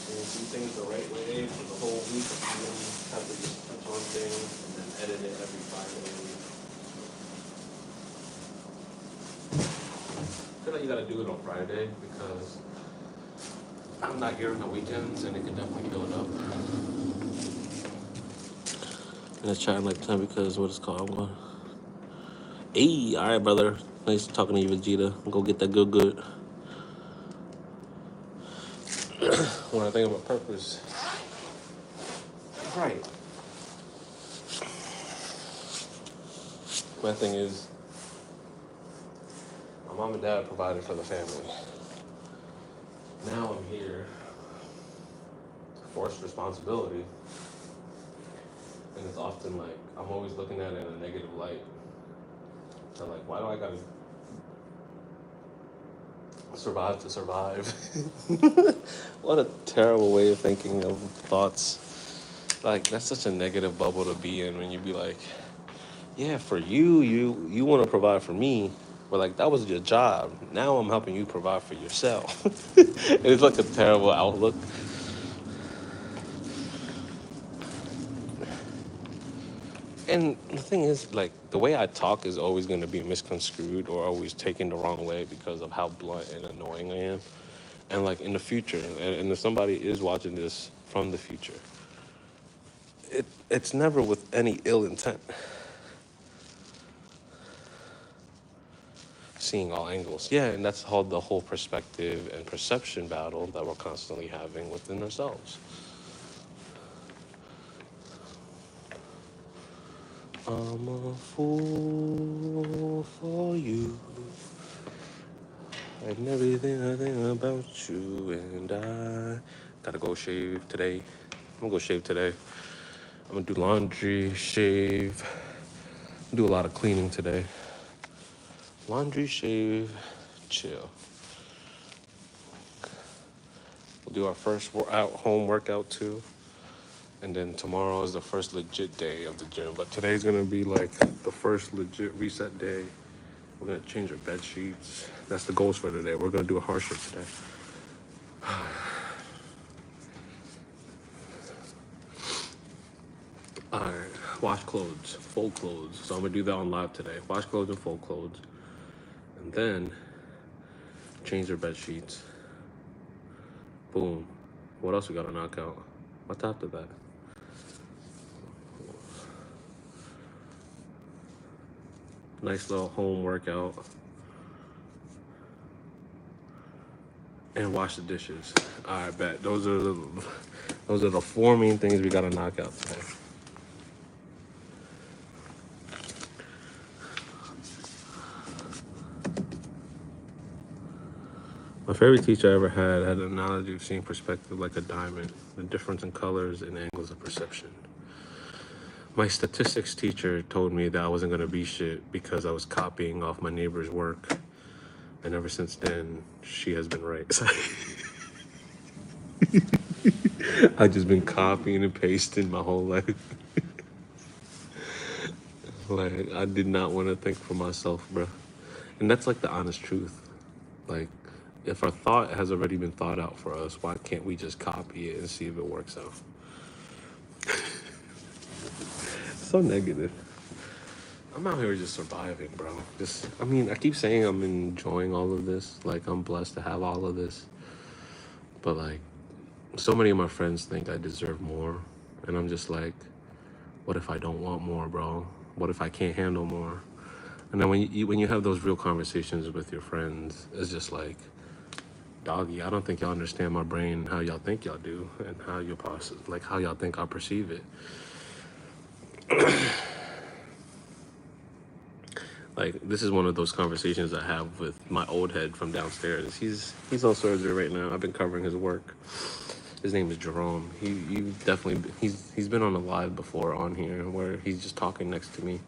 And do things the right way for the whole week, and then have to just touch on things and then edit it every Friday. I feel like you gotta do it on Friday because I'm not here on the weekends, and it can definitely build up. And it's chatting like 10 because what it's called. I'm going. Hey, all right, brother. Nice talking to you, Vegeta. Go get that good. When I think about purpose, right. My thing is, my mom and dad provided for the family. Now I'm here, forced responsibility. And it's often like, I'm always looking at it in a negative light. So like, why do I gotta survive to survive? What a terrible way of thinking of thoughts. Like, that's such a negative bubble to be in when you be like, yeah, for you want to provide for me, but like, that was your job. Now I'm helping you provide for yourself. It's like a terrible outlook. And the thing is, like, the way I talk is always going to be misconstrued or always taken the wrong way because of how blunt and annoying I am. And, like, in the future, and if somebody is watching this from the future, it's never with any ill intent. Seeing all angles. Yeah, and that's how the whole perspective and perception battle that we're constantly having within ourselves. I'm a fool for you. And everything I think about you, and I gotta go shave today. I'm gonna go shave today. I'm gonna do laundry, shave, do a lot of cleaning today. Laundry, shave, chill. We'll do our first home workout too. And then tomorrow is the first legit day of the gym. But today's gonna be like the first legit reset day. We're gonna change our bed sheets. That's the goals for today. We're gonna do a hard shirt today. Alright, wash clothes, fold clothes. So I'm gonna do that on live today. Wash clothes and fold clothes. And then change their bed sheets. Boom. What else we gotta knock out? What's after that? Nice little home workout. And wash the dishes. I bet. Those are the four main things we gotta knock out today. My favorite teacher I ever had an analogy of seeing perspective like a diamond, the difference in colors and angles of perception. My statistics teacher told me that I wasn't gonna be shit because I was copying off my neighbor's work. And ever since then, she has been right. I've just been copying and pasting my whole life. Like, I did not want to think for myself, bro. And that's like the honest truth. Like, if our thought has already been thought out for us, why can't we just copy it and see if it works out? So negative. I'm out here just surviving, bro. I keep saying I'm enjoying all of this. Like, I'm blessed to have all of this. But, like, so many of my friends think I deserve more. And I'm just like, what if I don't want more, bro? What if I can't handle more? And then when you have those real conversations with your friends, it's just like, doggy, I don't think y'all understand my brain and how y'all think y'all do, and how how y'all think I perceive it. Like, this is one of those conversations I have with my old head from downstairs. He's on surgery right now. I've been covering his work. His name is Jerome. He's been on a live before on here where he's just talking next to me.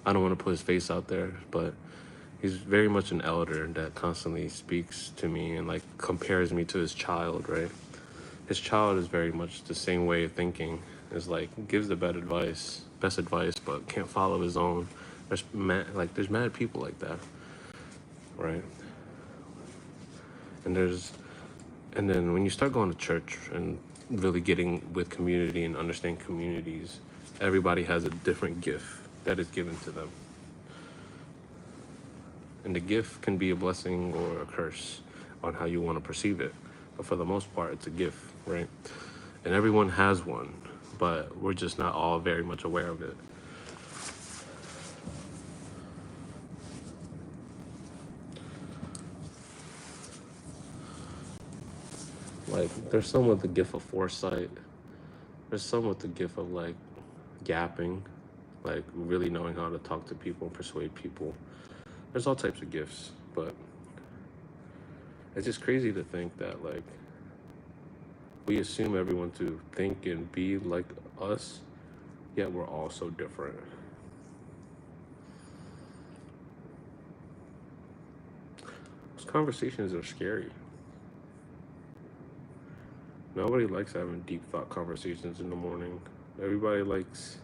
I don't want to put his face out there, but he's very much an elder that constantly speaks to me and like compares me to his child, right? His child is very much the same way of thinking. Is like gives the best advice, but can't follow his own. There's mad people like that, right? And then when you start going to church and really getting with community and understanding communities, everybody has a different gift that is given to them. And the gift can be a blessing or a curse on how you want to perceive it. But for the most part, it's a gift, right? And everyone has one, but we're just not all very much aware of it. Like, there's some with the gift of foresight. There's some with the gift of, like, gapping, like, really knowing how to talk to people and persuade people. There's all types of gifts, but it's just crazy to think that, like, we assume everyone to think and be like us, yet we're all so different. Those conversations are scary. Nobody likes having deep thought conversations in the morning. Everybody likes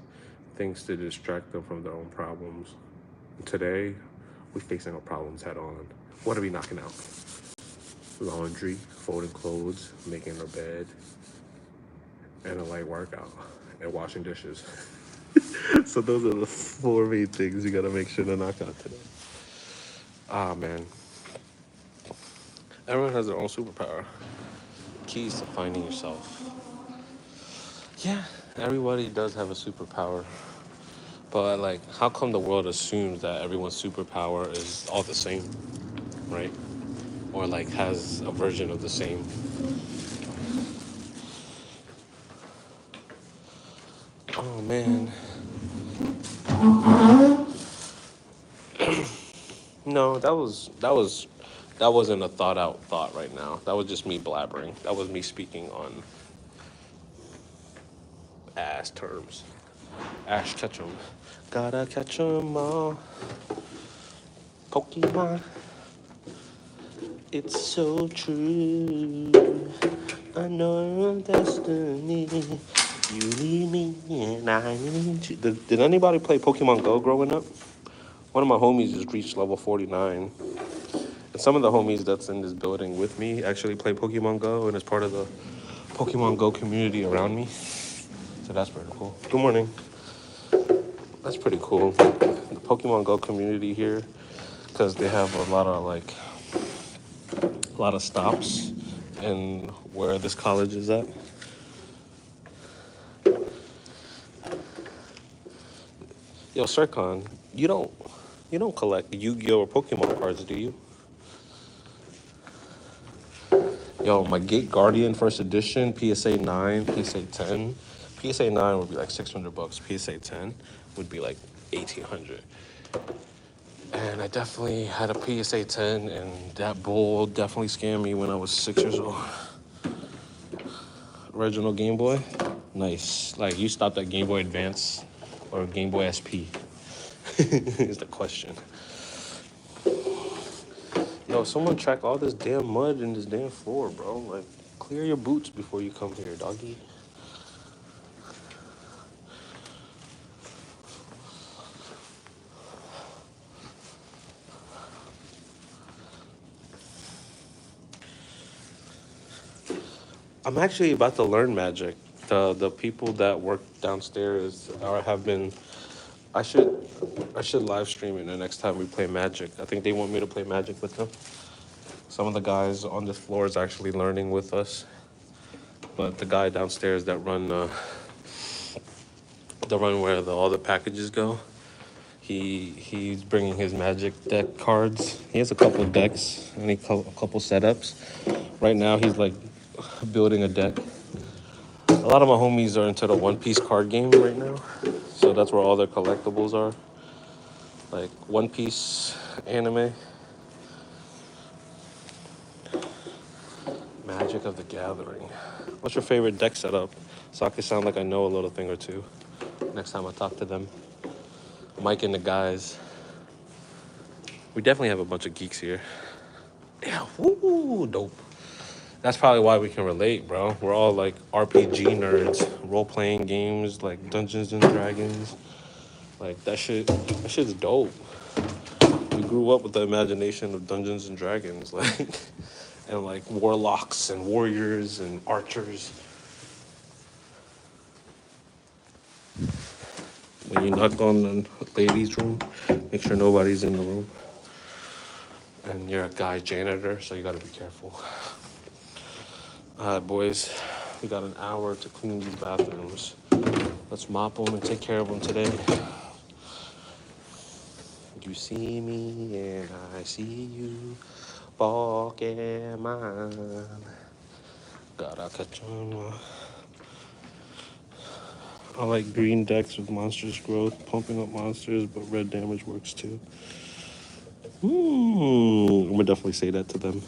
things to distract them from their own problems. Today, we're facing our problems head on. What are we knocking out? Laundry, folding clothes, making our bed, and a light workout, and washing dishes. So those are the four main things you gotta make sure to knock out today. Ah, man. Everyone has their own superpower. Keys to finding yourself. Yeah, everybody does have a superpower. But, like, how come the world assumes that everyone's superpower is all the same, right? Or, like, has a version of the same? Oh, man. No, that wasn't a thought out thought right now. That was just me blabbering. That was me speaking on ass terms. Ash Ketchum. Gotta catch 'em all. Pokemon. It's so true. I know I'm destiny. You need me and I need you. Did anybody play Pokemon Go growing up? One of my homies just reached level 49. And some of the homies that's in this building with me actually play Pokemon Go and is part of the Pokemon Go community around me. So that's pretty cool. Good morning. That's pretty cool. The Pokemon Go community here, because they have a lot of stops and where this college is at. Yo, Sircon, you don't collect Yu-Gi-Oh or Pokemon cards, do you? Yo, my Gate Guardian first edition, PSA 9, PSA 10. PSA 9 would be like $600. PSA 10 would be like 1,800. And I definitely had a PSA 10, and that bull definitely scammed me when I was 6 years old. Original Game Boy, nice. Like, you stopped at Game Boy Advance or Game Boy SP is the question. Yo, someone track all this damn mud in this damn floor, bro. Like, clear your boots before you come here, doggy. I'm actually about to learn magic. The people that work downstairs have been. I should I should live stream it the next time we play magic. I think they want me to play magic with them. Some of the guys on this floor is actually learning with us, but the guy downstairs that run the run where all the packages go. He's bringing his magic deck cards. He has a couple decks and a couple setups. Right now, he's like building a deck. A lot of my homies are into the One Piece card game right now, so that's where all their collectibles are, like One Piece anime, Magic of the Gathering. What's your favorite deck setup? So I can sound like I know a little thing or two next time I talk to them. Mike and the guys. We definitely have a bunch of geeks here. Yeah, woo, dope. That's probably why we can relate, bro. We're all like RPG nerds, role playing games like Dungeons and Dragons. Like that shit's dope. We grew up with the imagination of Dungeons and Dragons, like and like warlocks and warriors and archers. When you knock on the ladies' room, make sure nobody's in the room. And you're a guy janitor, so you gotta be careful. All right, boys, we got an hour to clean these bathrooms. Let's mop them and take care of them today. You see me and I see you, Pokemon. Gotta catch 'em. I like green decks with monsters growth, pumping up monsters, but red damage works too. I'm gonna definitely say that to them.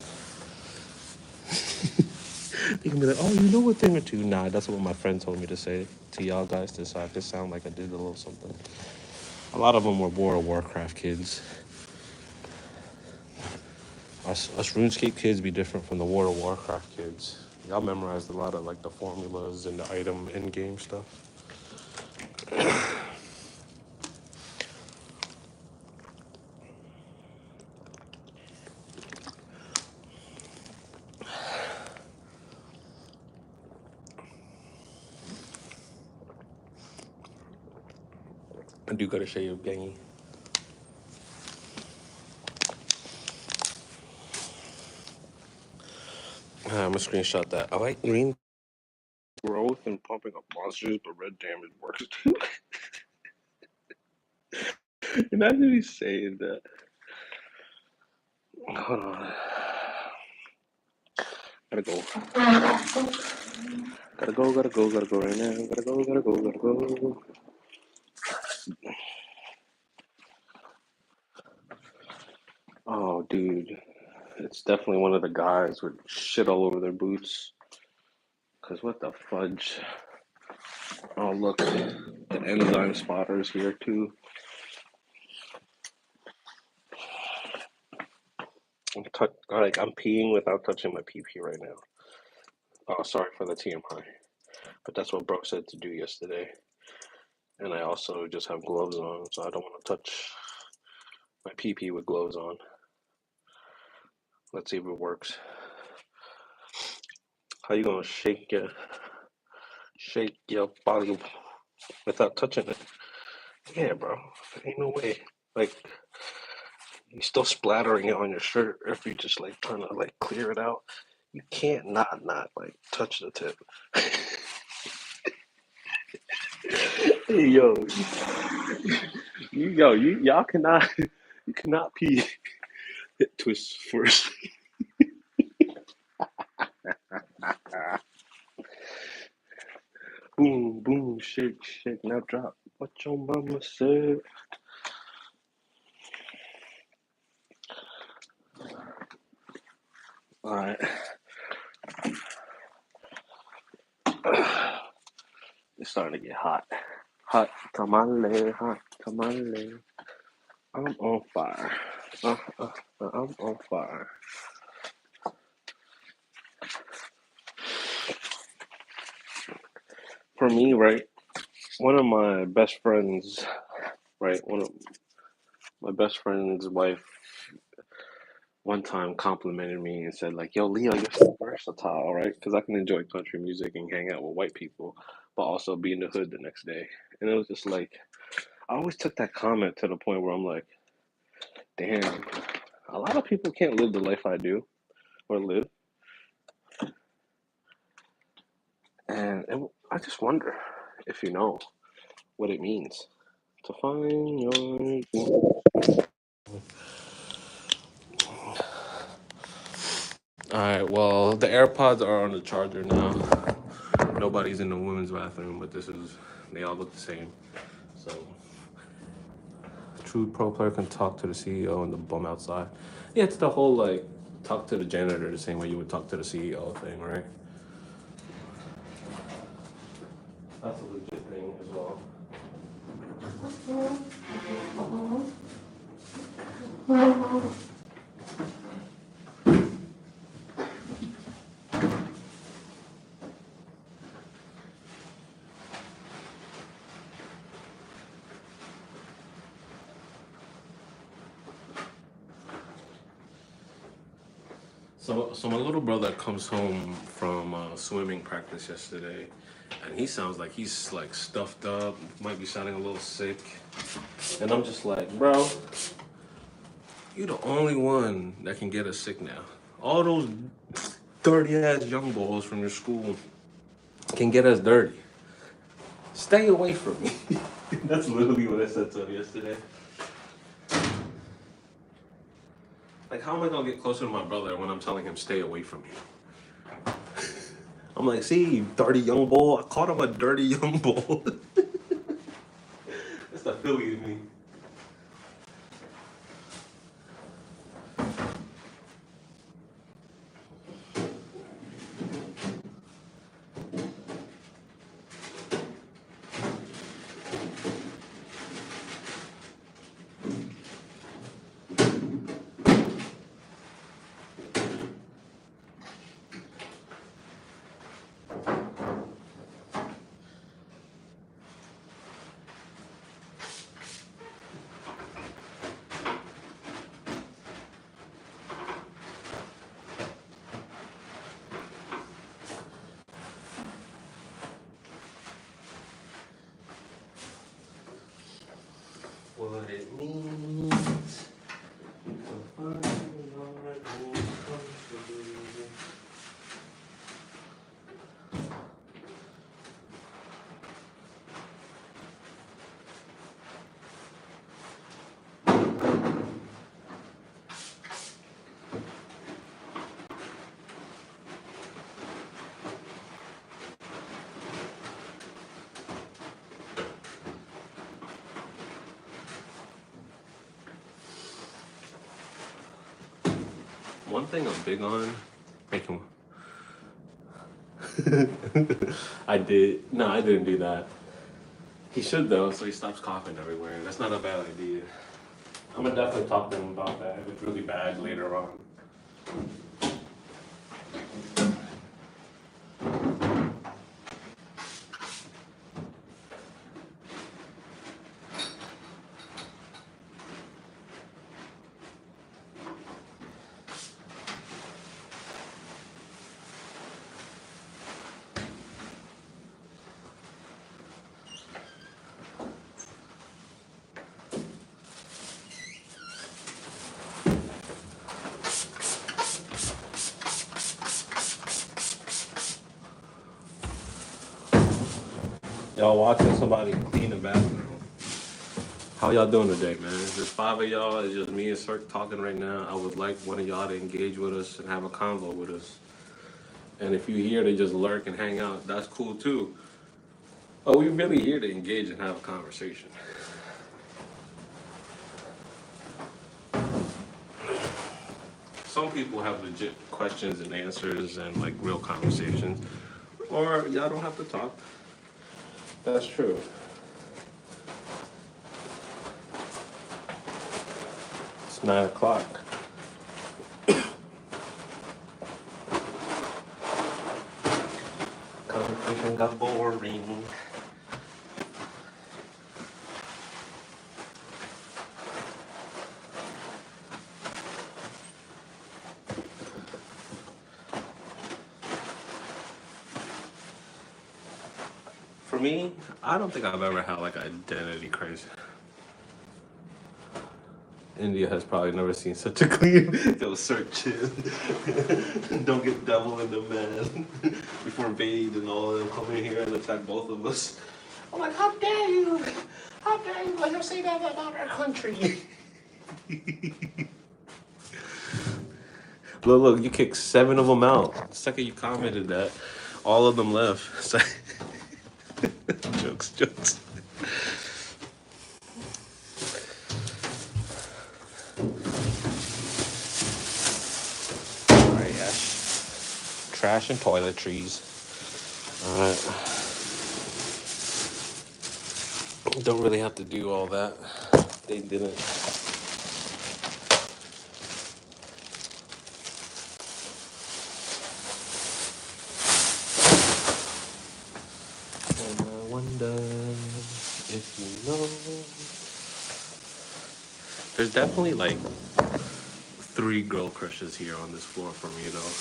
They can be like, oh, you know a thing or two. Nah, that's what my friend told me to say to y'all guys to so I could sound like I did a little something. A lot of them were World of Warcraft kids. Us RuneScape kids be different from the World of Warcraft kids. Y'all memorized a lot of like the formulas and the item in game stuff. I do gotta show you, gangy. I'm gonna screenshot that. I like green growth and pumping up monsters, but red damage works too. Imagine me saying that. Hold on. Gotta go. Gotta go right now. Gotta go. Oh, dude. It's definitely one of the guys with shit all over their boots. Cause what the fudge? Oh, look. The enzyme spotter's here too. I'm peeing without touching my pee right now. Oh, sorry for the TMI. But that's what Brooke said to do yesterday. And I also just have gloves on, so I don't want to touch my pee with gloves on. Let's see if it works. How you gonna shake your body without touching it? Yeah, bro. Ain't no way. Like you're still splattering it on your shirt if you just like trying to like clear it out. You can't not like touch the tip. Hey, y'all cannot you cannot pee hit twist first. Boom, boom, shake, shake, now drop. What your mama said. All right. It's starting to get hot. Hot tamale, hot tamale. I'm on fire. I'm on fire. For me, right, one of my best friends, right, one of my best friend's wife one time complimented me and said like, "Yo, Leo, you're so versatile, right? Because I can enjoy country music and hang out with white people, but also be in the hood the next day." And it was just like I always took that comment to the point where I'm like, "Damn, a lot of people can't live the life I do or live," and I just wonder if you know what it means to find your. All right, well, the AirPods are on the charger now. Nobody's in the women's bathroom, but they all look the same. So, true pro player can talk to the CEO and the bum outside. Yeah, it's the whole like talk to the janitor the same way you would talk to the CEO thing, right? That's a legit thing as well. So my little brother comes home from swimming practice yesterday, and he sounds like he's like stuffed up, might be sounding a little sick, and I'm just like, bro, you're the only one that can get us sick now. All those dirty ass young boys from your school can get us dirty. Stay away from me. That's literally what I said to him yesterday. Like, how am I gonna get closer to my brother when I'm telling him stay away from you? I'm like, see, you dirty young bull. I called him a dirty young bull. That's the Philly in me. What it means to find your own country. One thing I'm big on making. I did. No, I didn't do that. He should though, so he stops coughing everywhere. That's not a bad idea. I'm gonna definitely talk to him about that if it's really bad later on. Y'all watching somebody clean the bathroom. How y'all doing today, man? There's five of y'all. It's just me and Cirque talking right now. I would like one of y'all to engage with us and have a convo with us. And if you're here to just lurk and hang out, that's cool too. But we're really here to engage and have a conversation. Some people have legit questions and answers and like real conversations. Or y'all don't have to talk. That's true. It's 9 o'clock. Conversation got boring. For me, I don't think I've ever had like an identity crisis. India has probably never seen such a clean. They'll search it. Don't get devil in the man before Vade and all of them come in here and attack both of us. I'm like, how dare you? How dare you let him say that about our country? Look, you kicked 7 of them out. The second you commented that, all of them left. So jokes. All right, Ash. Trash and toiletries. All right. Don't really have to do all that. They didn't. And I wonder if you know. There's definitely like 3 girl crushes here on this floor for me, though.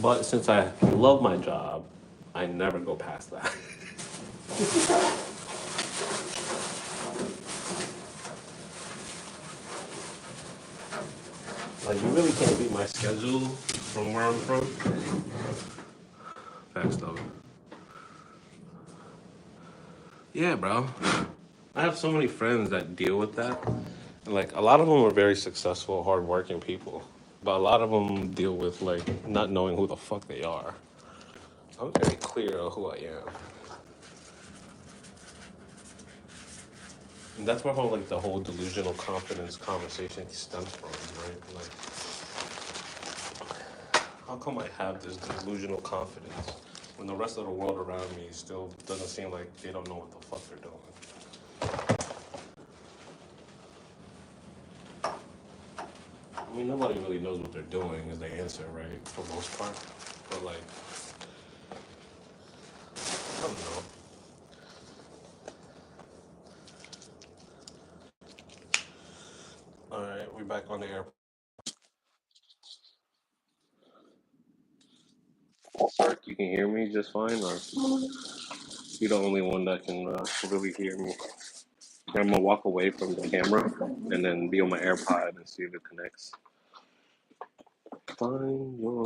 But since I love my job, I never go past that. Like, you really can't beat my schedule from where I'm from. Facts, though. Yeah, bro. I have so many friends that deal with that. And, like, a lot of them are very successful, hardworking people. But a lot of them deal with, like, not knowing who the fuck they are. I'm very clear on who I am. And that's where like the whole delusional confidence conversation stems from, right? Like, how come I have this delusional confidence when the rest of the world around me still doesn't seem like they don't know what the fuck they're doing? I mean, nobody really knows what they're doing is the answer, right? For the most part. But like, I don't know. All right, we back on the air. Sark, you can hear me just fine, or you're the only one that can really hear me? I'm gonna walk away from the camera and then be on my AirPod and see if it connects. Find your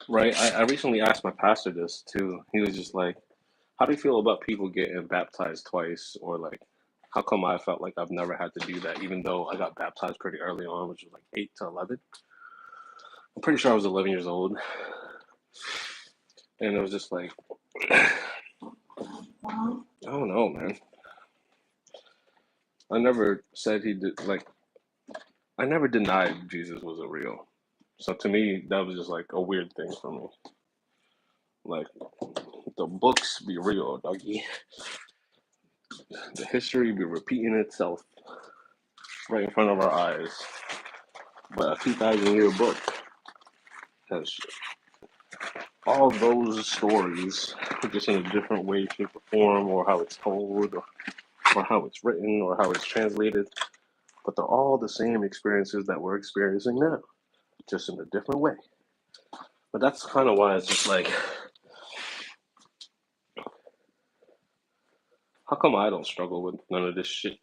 right. I recently asked my pastor this too. He was just like, "How do you feel about people getting baptized twice?" Or like, "How come I felt like I've never had to do that, even though I got baptized pretty early on, which was like 8 to 11. I'm pretty sure I was 11 years old, and it was just like, I don't know, man. I never said he did like. I never denied Jesus wasn't real. So to me, that was just like a weird thing for me. Like, the books be real, doggy. The history be repeating itself right in front of our eyes. But a 2,000-year book has all those stories, just in a different way, shape, or form, or how it's told, or how it's written, or how it's translated. But they're all the same experiences that we're experiencing now, just in a different way. But that's kind of why it's just like, how come I don't struggle with none of this shit?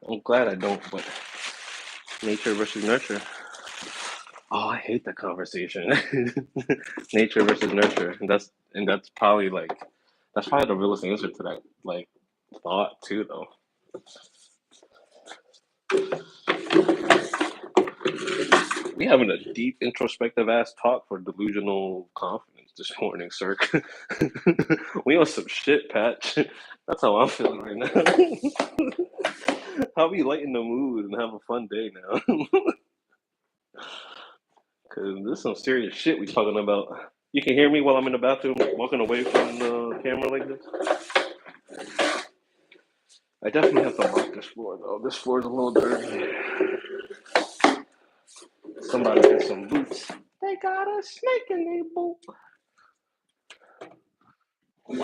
I'm glad I don't, but nature versus nurture. Oh, I hate that conversation. Nature versus nurture. And that's probably the realest answer to that like thought too though. We having a deep introspective ass talk for delusional confidence this morning, sir. We on some shit, Patch. That's how I'm feeling right now. How we lighten the mood and have a fun day now? Cause this is some serious shit we talking about. You can hear me while I'm in the bathroom walking away from the camera like this. I definitely have to mop this floor though. This floor is a little dirty. Somebody has some boots. They got a snake in their boot. I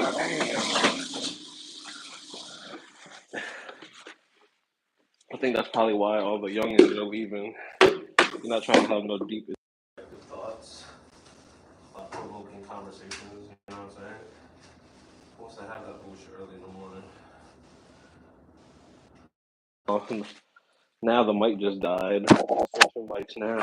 think that's probably why all the youngins are leaving. You're not trying to have no deep thoughts, provoking conversations. You know what I'm saying? Who wants to have that bullshit early in the morning? Oh, now the mic just died. Switching mics now.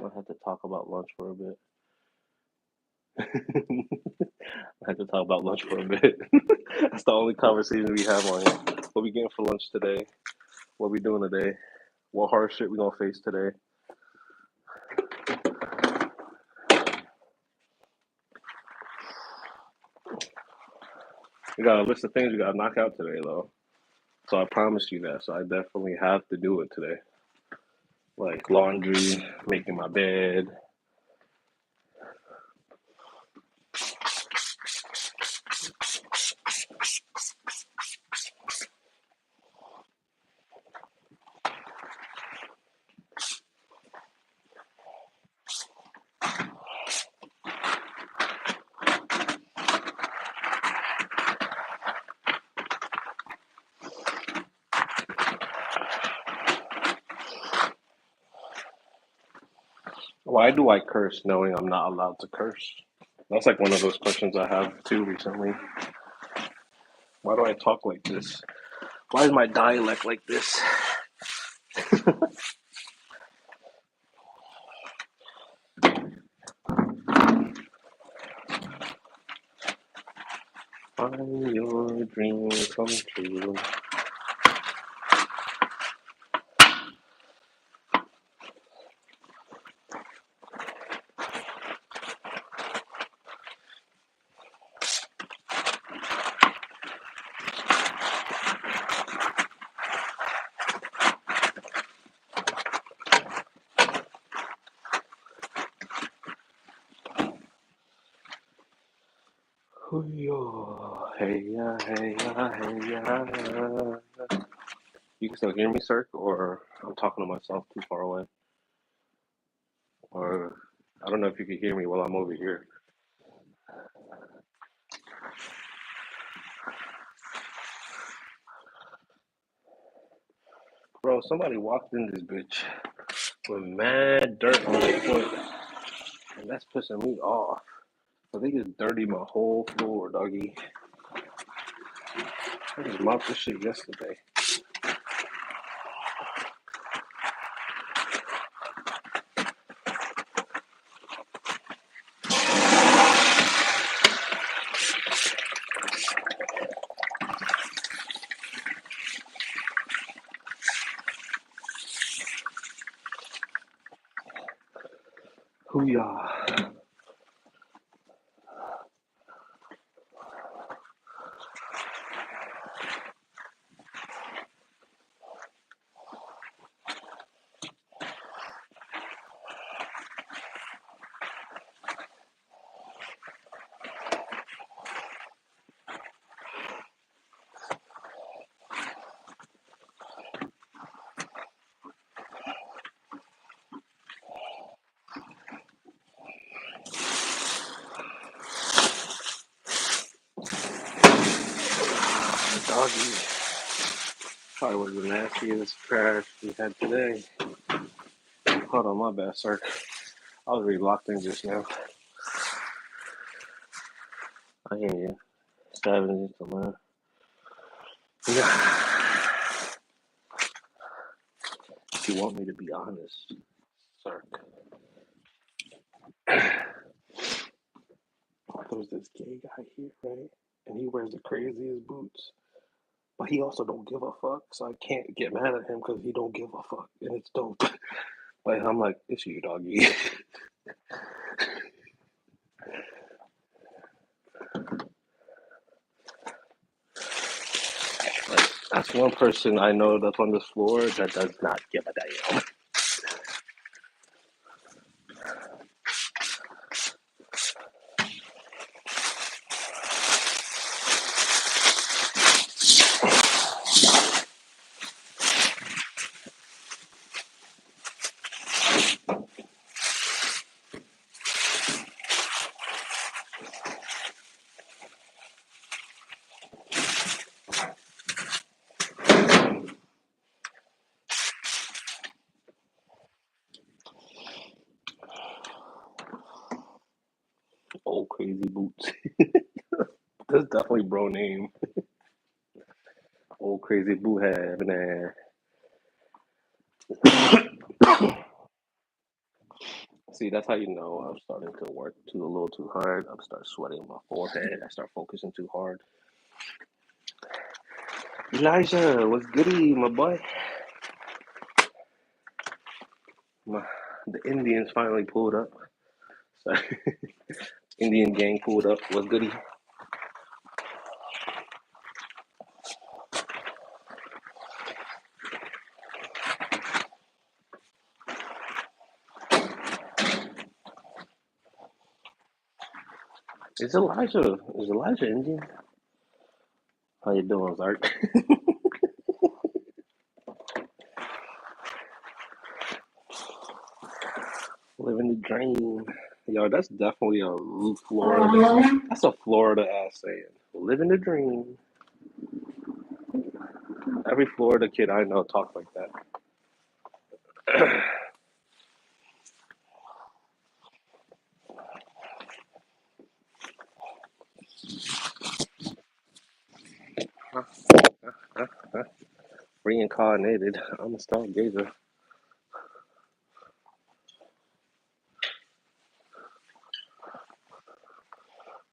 I had to talk about lunch for a bit. I had to talk about lunch for a bit. That's the only conversation we have on here. What we getting for lunch today? What we doing today? What hard shit we gonna face today? We got a list of things we gotta knock out today, though. So I promised you that. So I definitely have to do it today. Like laundry, making my bed. Why do I curse knowing I'm not allowed to curse? That's like one of those questions I have too recently. Why do I talk like this? Why is my dialect like this? Find your dream come true. Hoo-yo, hey ya, hey ya, hey ya. You can still hear me, sir, or I'm talking to myself too far away, or I don't know if you can hear me while I'm over here. Bro, somebody walked in this bitch with mad dirt on their foot, and that's pissing me off. So they just dirtied my whole floor, doggy. I just mopped this shit yesterday. Hoo-yah. Doggy. Probably was the nastiest crash we had today. Hold on, my bad, sir. I was really locked in just now. I hear you. Stabbing into man. Yeah. If you want me to be honest, sir. There's this gay guy here, right? And he wears the craziest boots. But he also don't give a fuck, so I can't get mad at him because he don't give a fuck, and it's dope. Like I'm like, it's you, doggy. Like that's one person I know that's on this floor that does not give a damn. definitely bro name. Old crazy boo head, man. See, that's how you know I'm starting to work too a little too hard. I start sweating my forehead. I start focusing too hard. Elijah, what's goody, my boy? My, the Indians finally pulled up. So, Indian gang pulled up. What's goody? Is Elijah Indian? How you doing, Zark? Living the dream. Yo, that's definitely a Florida. That's a Florida ass saying. Living the dream. Every Florida kid I know talks like that. Reincarnated. I'm a stargazer.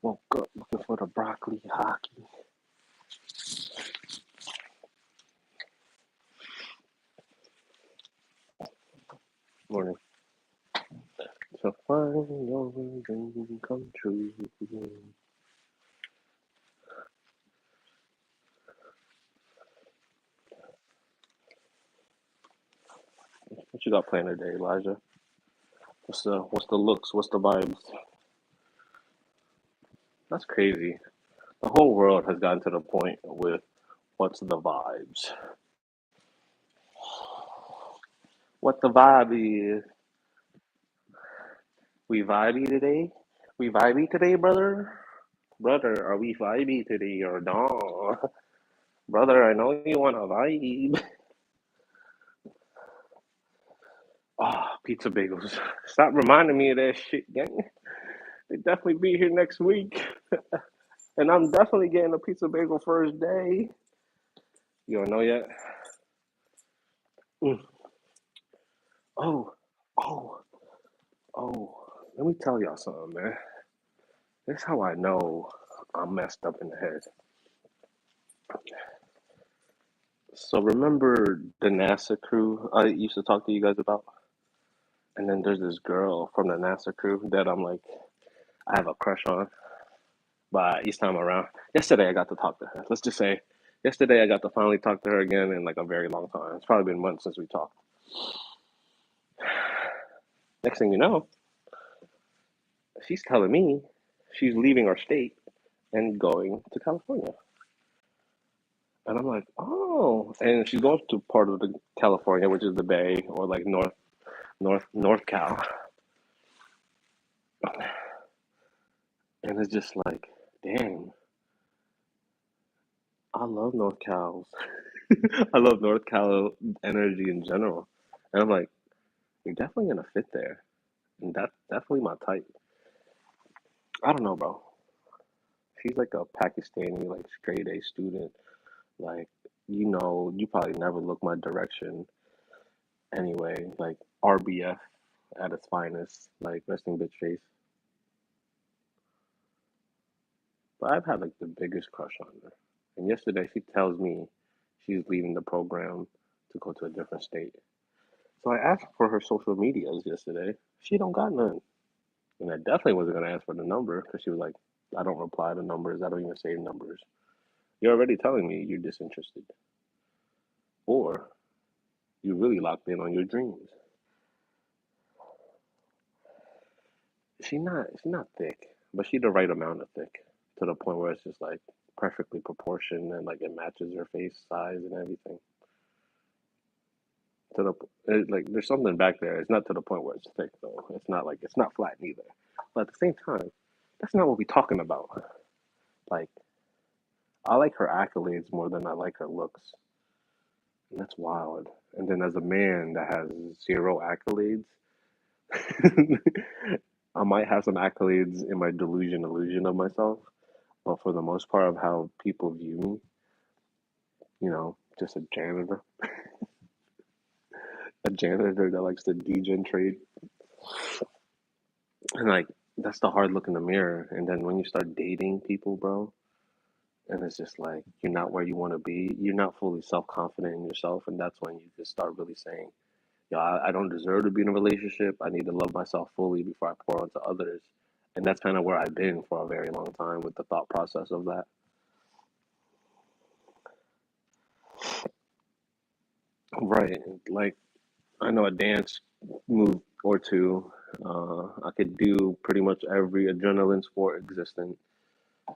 Woke up looking for the broccoli hockey. Morning. So find your dream come true. What you got planned today, Elijah? What's the looks? What's the vibes? That's crazy. The whole world has gotten to the point with what's the vibes. What the vibe is. We vibey today? We vibey today, brother? Brother, are we vibey today or no? Brother, I know you want a vibe. Oh, pizza bagels. Stop reminding me of that shit, gang. They definitely be here next week. And I'm definitely getting a pizza bagel first day. You don't know yet? Mm. Oh, oh, oh. Let me tell y'all something, man. This is how I know I'm messed up in the head. So remember the NASA crew I used to talk to you guys about? And then there's this girl from the NASA crew that I'm like, I have a crush on. But each time around, yesterday I got to talk to her. Let's just say, yesterday I got to finally talk to her again in like a very long time. It's probably been months since we talked. Next thing you know, she's telling me she's leaving our state and going to California. And I'm like, oh, and she's going to part of the California, which is the Bay or like North Cal. And it's just like, damn, I love North Cal's. I love North Cal energy in general. And I'm like, you're definitely gonna fit there. And that's definitely my type. I don't know, bro. She's like a Pakistani, like straight A student. Like, you probably never look my direction anyway. Like RBF at its finest, like resting bitch face. But I've had like the biggest crush on her. And yesterday she tells me she's leaving the program to go to a different state. So I asked for her social medias yesterday. She don't got none. And I definitely wasn't gonna ask for the number because she was like, I don't reply to numbers. I don't even save numbers. You're already telling me you're disinterested, or you really locked in on your dreams. She's not thick, but she the right amount of thick to the point where it's just like perfectly proportioned and like it matches her face size and everything. Like there's something back there. It's not to the point where it's thick though. It's not flat neither. But at the same time, that's not what we're talking about. Like I like her accolades more than I like her looks. And that's wild. And then as a man that has zero accolades, I might have some accolades in my illusion of myself. but for the most part of how people view me, just a janitor that likes to degen trade, and like that's the hard look in the mirror. And then when you start dating people, bro, and it's just like you're not where you want to be, you're not fully self confident in yourself, and that's when you just start really saying, "Yo, I don't deserve to be in a relationship. I need to love myself fully before I pour onto others." And that's kind of where I've been for a very long time with the thought process of that. Right. Like, I know a dance move or two. I could do pretty much every adrenaline sport existent.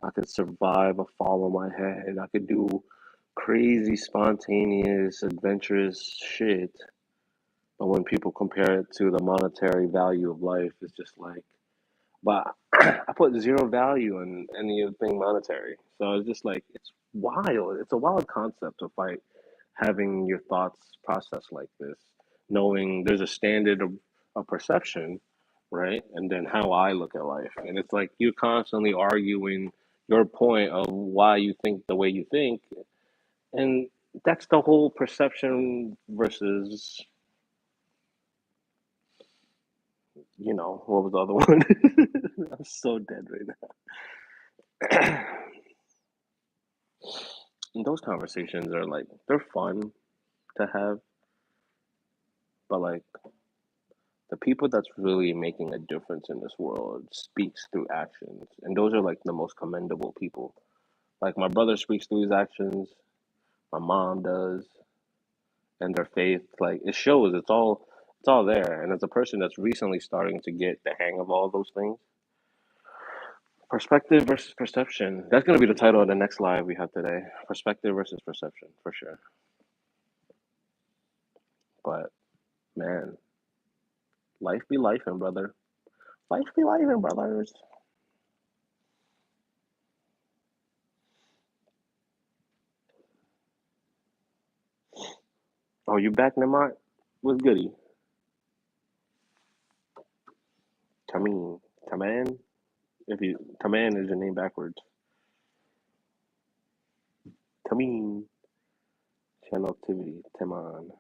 I could survive a fall on my head. I could do crazy, spontaneous, adventurous shit. But when people compare it to the monetary value of life, it's just like, but I put zero value on anything monetary. So it's just like it's wild. It's a wild concept to fight having your thoughts processed like this, knowing there's a standard of perception, right? And then how I look at life. And it's like you're constantly arguing your point of why you think the way you think. And that's the whole perception versus, what was the other one? I'm so dead right now. And those conversations are like they're fun to have, but like the people that's really making a difference in this world speaks through actions, and those are like the most commendable people. Like my brother speaks through his actions, my mom does, and their faith. Like it shows. It's all there. And as a person that's recently starting to get the hang of all those things, perspective versus perception. That's gonna be the title of the next live we have today. Perspective versus perception, for sure. But man, life be life, and brother. Life be life, and brothers. Oh, you back, Namart? What's goody? Tamin. Taman? If you Taman is your name backwards. Tamin. Channel activity. Taman.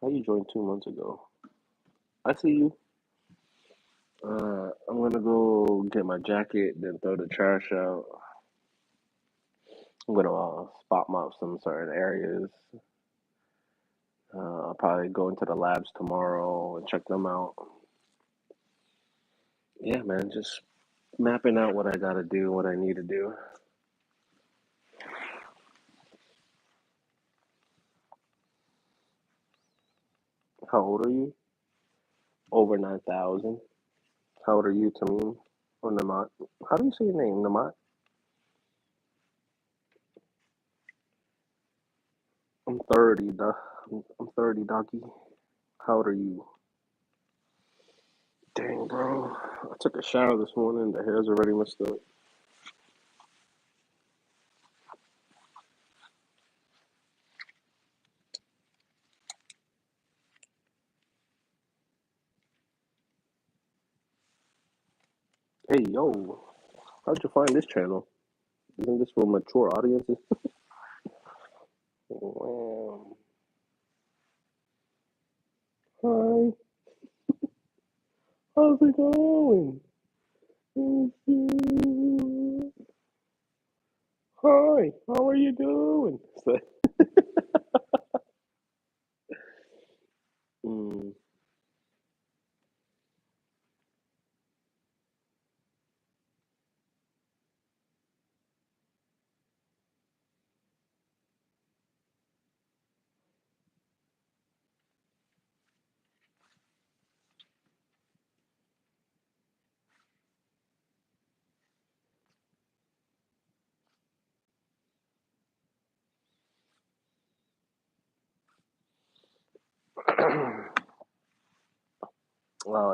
How you joined 2 months ago? I see you. I'm gonna go get my jacket, then throw the trash out. I'm gonna spot mop some certain areas. I'll probably go into the labs tomorrow and check them out. Yeah, man, just mapping out what I gotta do, what I need to do. How old are you? Over 9,000. How old are you, Tamim? Or Namat? How do you say your name, Namat? I'm 30, I'm 30, doggy. How old are you? Dang, bro. I took a shower this morning. The hair's already messed up. Hey, yo. How'd you find this channel? Isn't this for mature audiences? Wow. Hi. How's it going? Thank you. Hi. How are you doing? Mm.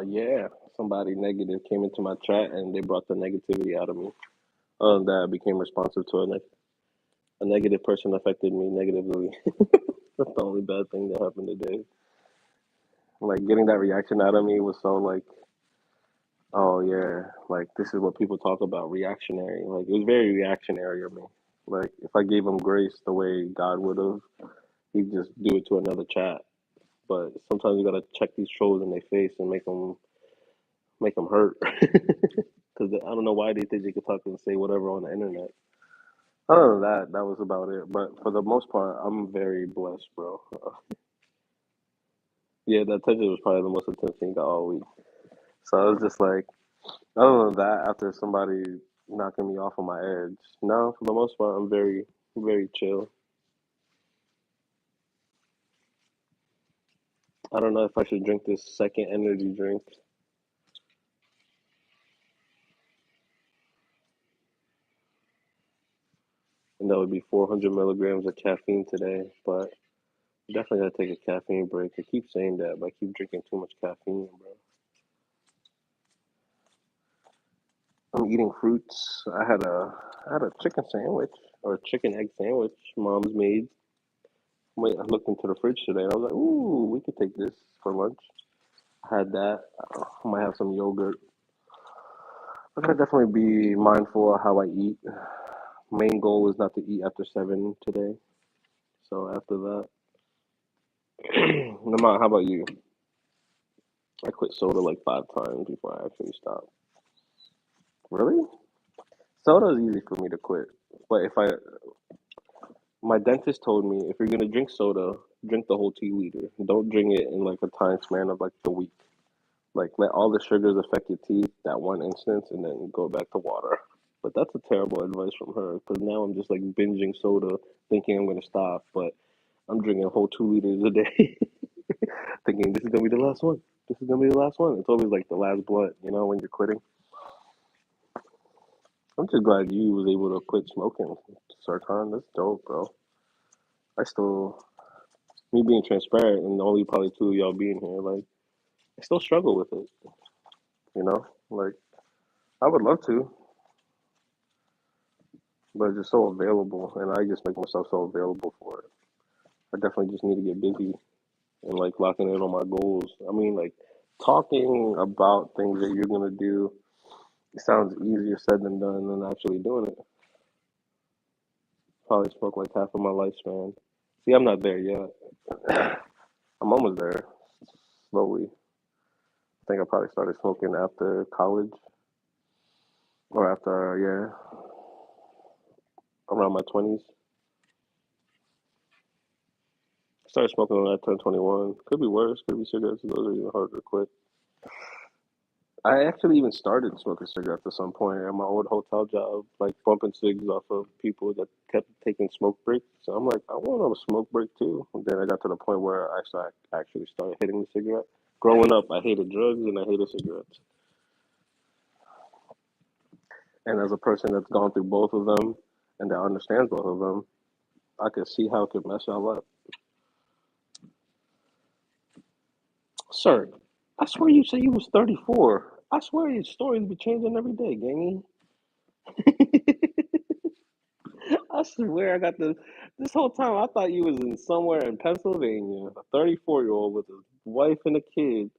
Yeah. Somebody negative came into my chat and they brought the negativity out of me. That I became responsive to a negative person affected me negatively. That's the only bad thing that happened today. Like getting that reaction out of me was so like Oh yeah, like this is what people talk about reactionary. Like it was very reactionary of me. Like if I gave him grace the way God would have, he'd just do it to another chat. But sometimes you gotta check these trolls in their face and make them hurt. Because I don't know why they think they could talk and say whatever on the internet. Other than that, that was about it. But for the most part, I'm very blessed, bro. Yeah, that attention was probably the most intense thing all week. So I was just like, other than that, after somebody knocking me off on my edge, no, for the most part, I'm very, very chill. I don't know if I should drink this second energy drink, and that would be 400 milligrams of caffeine today. But definitely gotta take a caffeine break. I keep saying that, but I keep drinking too much caffeine, bro. I'm eating fruits. I had a chicken sandwich or a chicken egg sandwich mom's made. Wait, I looked into the fridge today and I was like, ooh, we could take this for lunch. I had that. I might have some yogurt. I gotta definitely be mindful of how I eat. Main goal is not to eat after 7 today. So after that, Lamont, how about you? I quit soda like 5 times before I actually stopped. Really? Soda is easy for me to quit. But my dentist told me if you're gonna drink soda, drink the whole 2 liter. Don't drink it in like a time span of like the week. Like let all the sugars affect your teeth that one instance, and then go back to water. But that's a terrible advice from her because now I'm just like binging soda, thinking I'm gonna stop, but I'm drinking a whole 2 liters a day, thinking this is gonna be the last one. This is gonna be the last one. It's always like the last blunt, when you're quitting. I'm just glad you was able to quit smoking, Sarkhan. That's dope, bro. I still, me being transparent, and only probably two of y'all being here, like I still struggle with it. Like I would love to, but it's just so available, and I just make myself so available for it. I definitely just need to get busy and like locking in on my goals. I mean, like talking about things that you're gonna do, it sounds easier said than done than actually doing it. Probably smoke like half of my lifespan. See, I'm not there yet. I'm almost there, slowly. I think I probably started smoking after college or after, yeah, around my 20s. I started smoking when I turned 21. Could be worse. Could be cigarettes. Those are even harder to quit. I actually even started smoking cigarettes at some point at my old hotel job, like bumping cigs off of people that kept taking smoke breaks. So I'm like, I want a smoke break too. And then I got to the point where I actually started hitting the cigarette. Growing up, I hated drugs and I hated cigarettes. And as a person that's gone through both of them and that understands both of them, I could see how it could mess y'all up. Sir, I swear you said you was 34. I swear your stories be changing every day, gangy. I swear I got this whole time I thought you was in somewhere in Pennsylvania, a 34-year-old with a wife and a kid.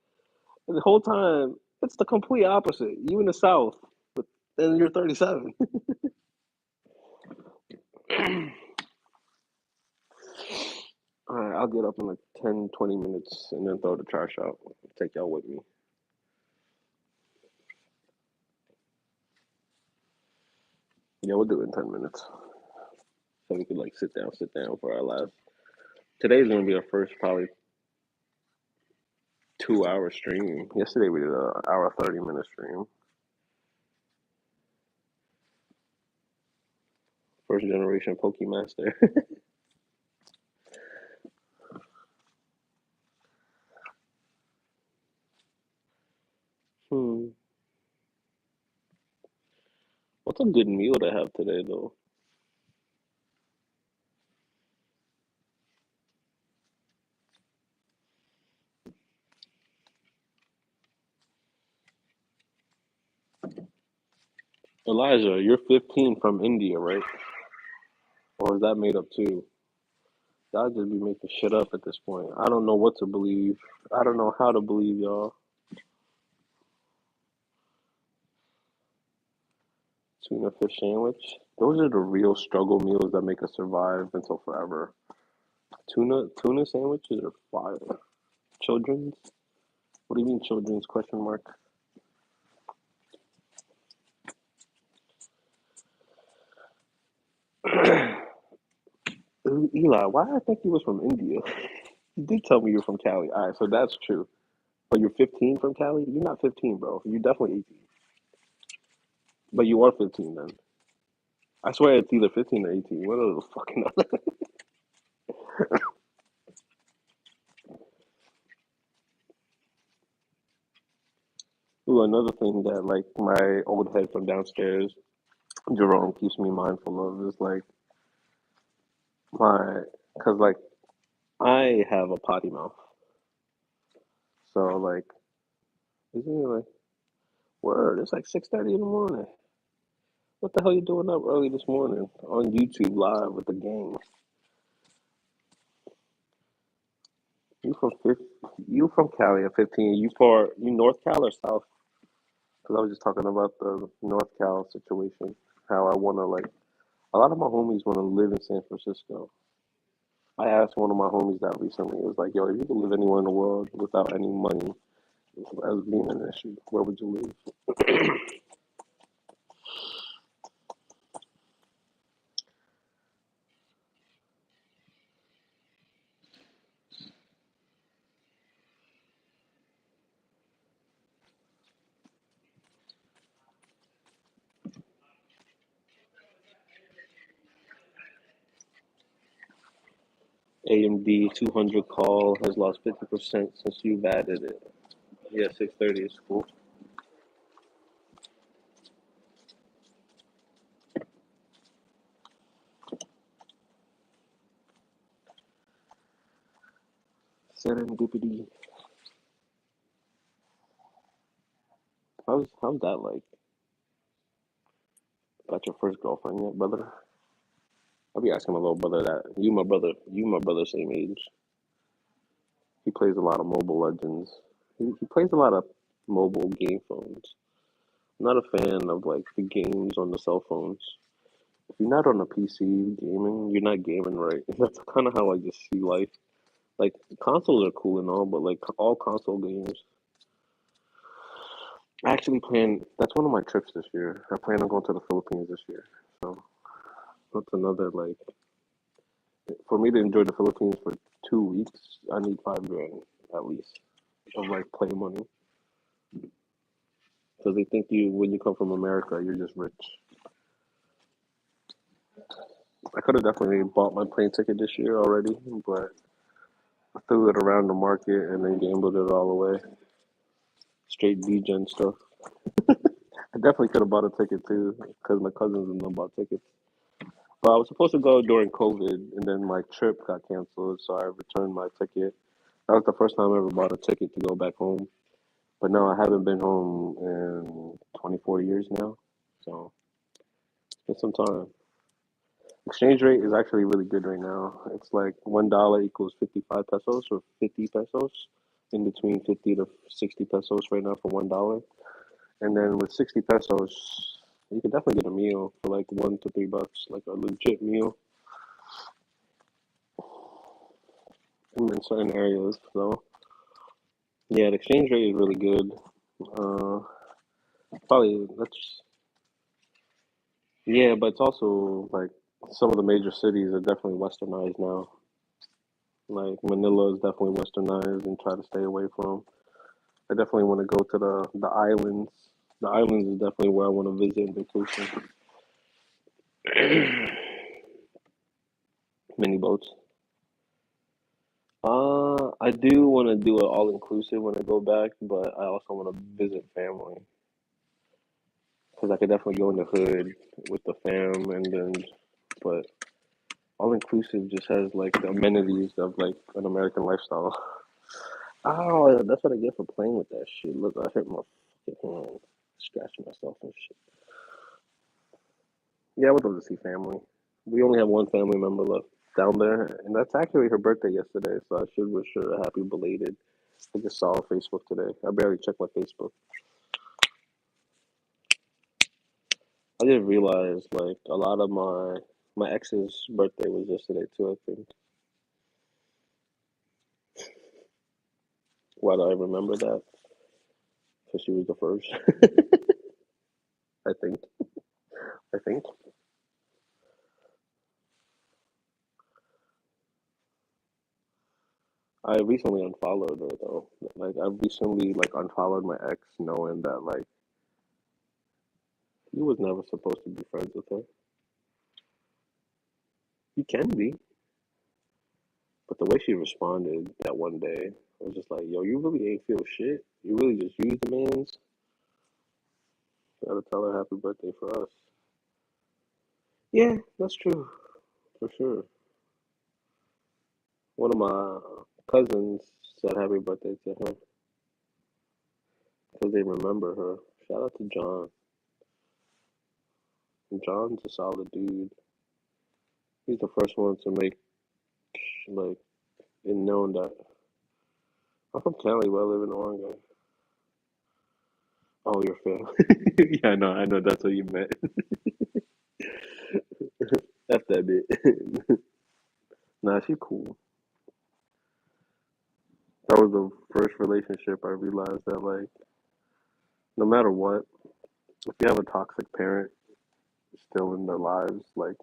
And the whole time it's the complete opposite. You in the South, but then you're 37. All right, I'll get up in like 10, 20 minutes and then throw the trash out. Take y'all with me. Yeah, we'll do it in 10 minutes. So we could like sit down for our last. Today's gonna be our first probably 2 hour stream. Yesterday we did a hour 30 minute stream. First generation Pokemaster. hmm. What's a good meal to have today though? Elijah, you're 15 from India, right? Or is that made up too? Y'all just be making shit up at this point. I don't know what to believe. I don't know how to believe y'all. Tuna fish sandwich. Those are the real struggle meals that make us survive until forever. Tuna sandwiches are fire. Children's? What do you mean children's question mark? Ooh, Eli, why did I think you was from India? You did tell me you're from Cali. All right, so that's true. But you're 15 from Cali? You're not 15, bro. You're definitely 18. But you are 15 then. I swear it's either 15 or 18. What are the fucking Ooh, another thing that like my old head from downstairs, Jerome, keeps me mindful of is like my, cause like I have a potty mouth, so like, isn't it like word? It's like 6:30 in the morning. What the hell you doing up early this morning on YouTube live with the gang? You from you from Cali at 15? You North Cal or South? Because I was just talking about the North Cal situation. How I want to like a lot of my homies want to live in San Francisco. I asked one of my homies that recently. It was like, yo, if you could live anywhere in the world without any money as being an issue, where would you live? AMD 200 call has lost 50% since you've added it. Yeah, 6:30 is cool. Serendipity. How's that like? Got your first girlfriend yet, brother? I'll be asking my little brother that. You my brother, same age. He plays a lot of Mobile Legends. He plays a lot of mobile game phones. I'm not a fan of like the games on the cell phones. If you're not on a PC gaming, you're not gaming right. That's kind of how I just see life. Like consoles are cool and all, but like all console games. I actually plan. That's one of my trips this year. I plan on going to the Philippines this year. So that's another like for me to enjoy the Philippines for 2 weeks. I need 5 grand at least of like play money because they think you when you come from America you're just rich. I could have definitely bought my plane ticket this year already, but I threw it around the market and then gambled it all away. Straight degen stuff. I definitely could have bought a ticket too because my cousins and them bought tickets. But I was supposed to go during COVID, and then my trip got canceled, so I returned my ticket. That was the first time I ever bought a ticket to go back home. But no, I haven't been home in 24 years now, so it's some time. Exchange rate is actually really good right now. It's like $1 equals 55 pesos or 50 pesos, in between 50 to 60 pesos right now for $1. And then with 60 pesos, you can definitely get a meal for like $1 to $3, like a legit meal in certain areas. So yeah, the exchange rate is really good. Uh, probably that's yeah, but it's also like some of the major cities are definitely westernized now. Like Manila is definitely westernized and try to stay away from. I definitely want to go to the islands. The islands is definitely where I want to visit and vacation. Mini boats. I do want to do it all inclusive when I go back, but I also want to visit family because I could definitely go in the hood with the fam, and then, but all inclusive just has like the amenities of like an American lifestyle. Oh, that's what I get for playing with that shit. Look, I hurt my fucking hand, scratching myself and shit. Yeah, I would love to see family. We only have one family member left down there, and that's actually her birthday yesterday, so I should wish her a happy belated. I just saw her Facebook today. I barely check my Facebook. I just realized like a lot of my ex's birthday was yesterday too, I think. Why do I remember that? Because she was the first. I think. I think. I recently unfollowed her though. Like I recently like unfollowed my ex knowing that like he was never supposed to be friends with her. He can be, but the way she responded that one day, I was just like, yo, you really ain't feel shit. You really just used the man's. Gotta tell her happy birthday for us. Yeah, that's true. For sure. One of my cousins said happy birthday to her because they remember her. Shout out to John. John's a solid dude. He's the first one to make like it known that I'm from Cali, but I live in Oregon. Oh, you're Phil. Yeah, I know. That's what you meant. That's that bit. Nah, she's cool. That was the first relationship I realized that like no matter what, if you have a toxic parent still in their lives, like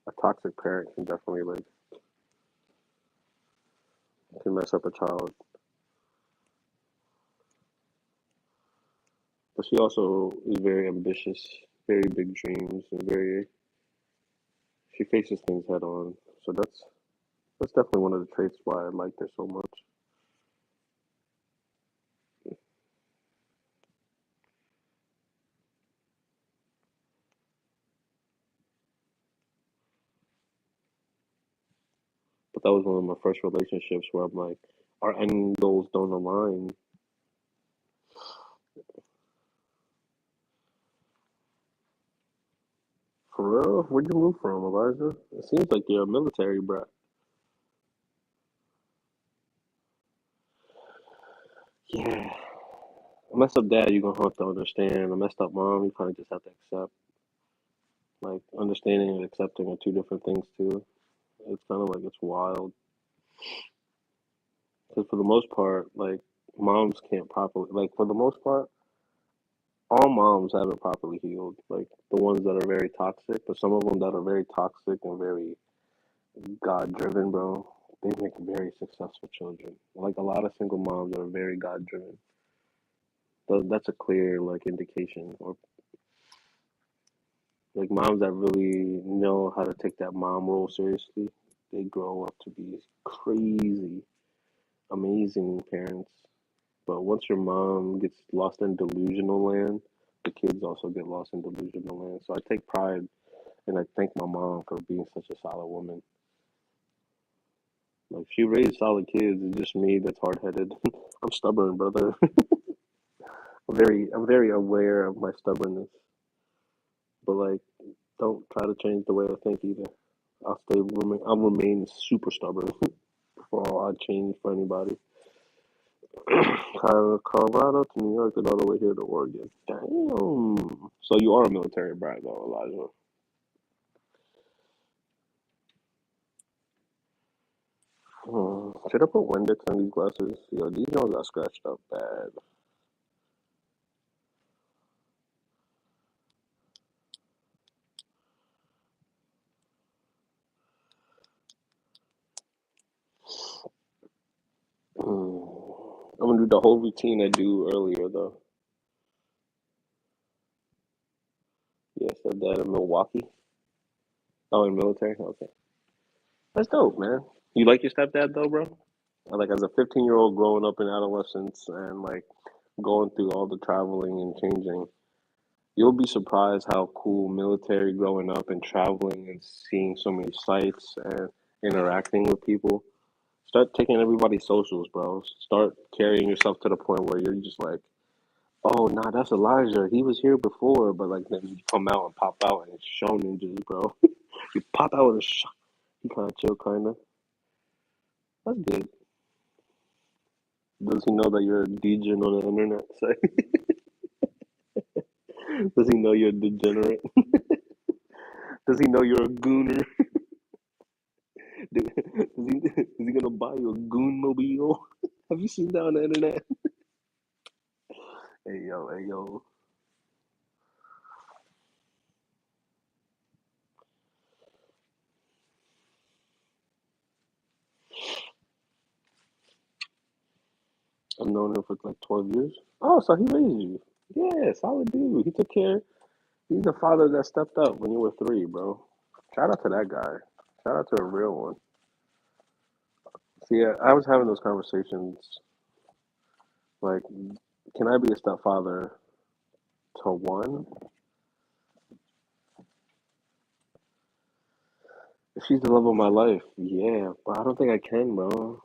a toxic parent can definitely like can mess up a child. But she also is very ambitious, very big dreams, and very she faces things head on. So that's definitely one of the traits why I liked her so much. But that was one of my first relationships where I'm like, our end goals don't align. For real? Where'd you move from, Elijah? It seems like you're a military brat. Yeah. A messed up dad, you're gonna have to understand. A messed up mom, you kind of just have to accept. Like, understanding and accepting are two different things, too. It's kind of like it's wild. Because for the most part, like, moms can't properly, like, for the most part, all moms haven't properly healed. Like, the ones that are very toxic, but some of them that are very toxic and very God driven, bro, they make very successful children. Like, a lot of single moms are very God driven. That's a clear, like, indication. Or, like, moms that really know how to take that mom role seriously, they grow up to be crazy, amazing parents. But once your mom gets lost in delusional land, the kids also get lost in delusional land. So I take pride and I thank my mom for being such a solid woman. Like she raised solid kids. It's just me that's hard headed. I'm stubborn, brother. I'm very aware of my stubbornness. But like, don't try to change the way I think either. I'll remain super stubborn for all I change for anybody. Colorado to New York and all the way here to Oregon. Damn. So you are a military brat though, Elijah. Should I put Windex on these glasses? Yo, these ones got scratched up bad. I'm gonna do the whole routine I do earlier though. Yes, I did in Milwaukee. Oh, in military? Okay. That's dope, man. You like your stepdad though, bro? Like as a 15-year-old growing up in adolescence and like going through all the traveling and changing, you'll be surprised how cool military growing up and traveling and seeing so many sights and interacting with people. Start taking everybody's socials, bro. Start carrying yourself to the point where you're just like, oh, nah, that's Elijah. He was here before, but like then you come out and pop out and it's show ninjas, bro. You pop out and he kind of chill, kind of. That's good. Does he know that you're a degen on the internet? Say, does he know you're a degenerate? Does he know you're a gooner? Is he gonna buy you a goon mobile? Have you seen that on the internet? Hey yo, hey yo. I've known him for like 12 years. Oh, so he raised you. Yeah, solid dude. He took care. He's the father that stepped up when you were 3, bro. Shout out to that guy. Shout out to a real one. See, I was having those conversations like, can I be a stepfather to one? If she's the love of my life, yeah, but I don't think I can, bro.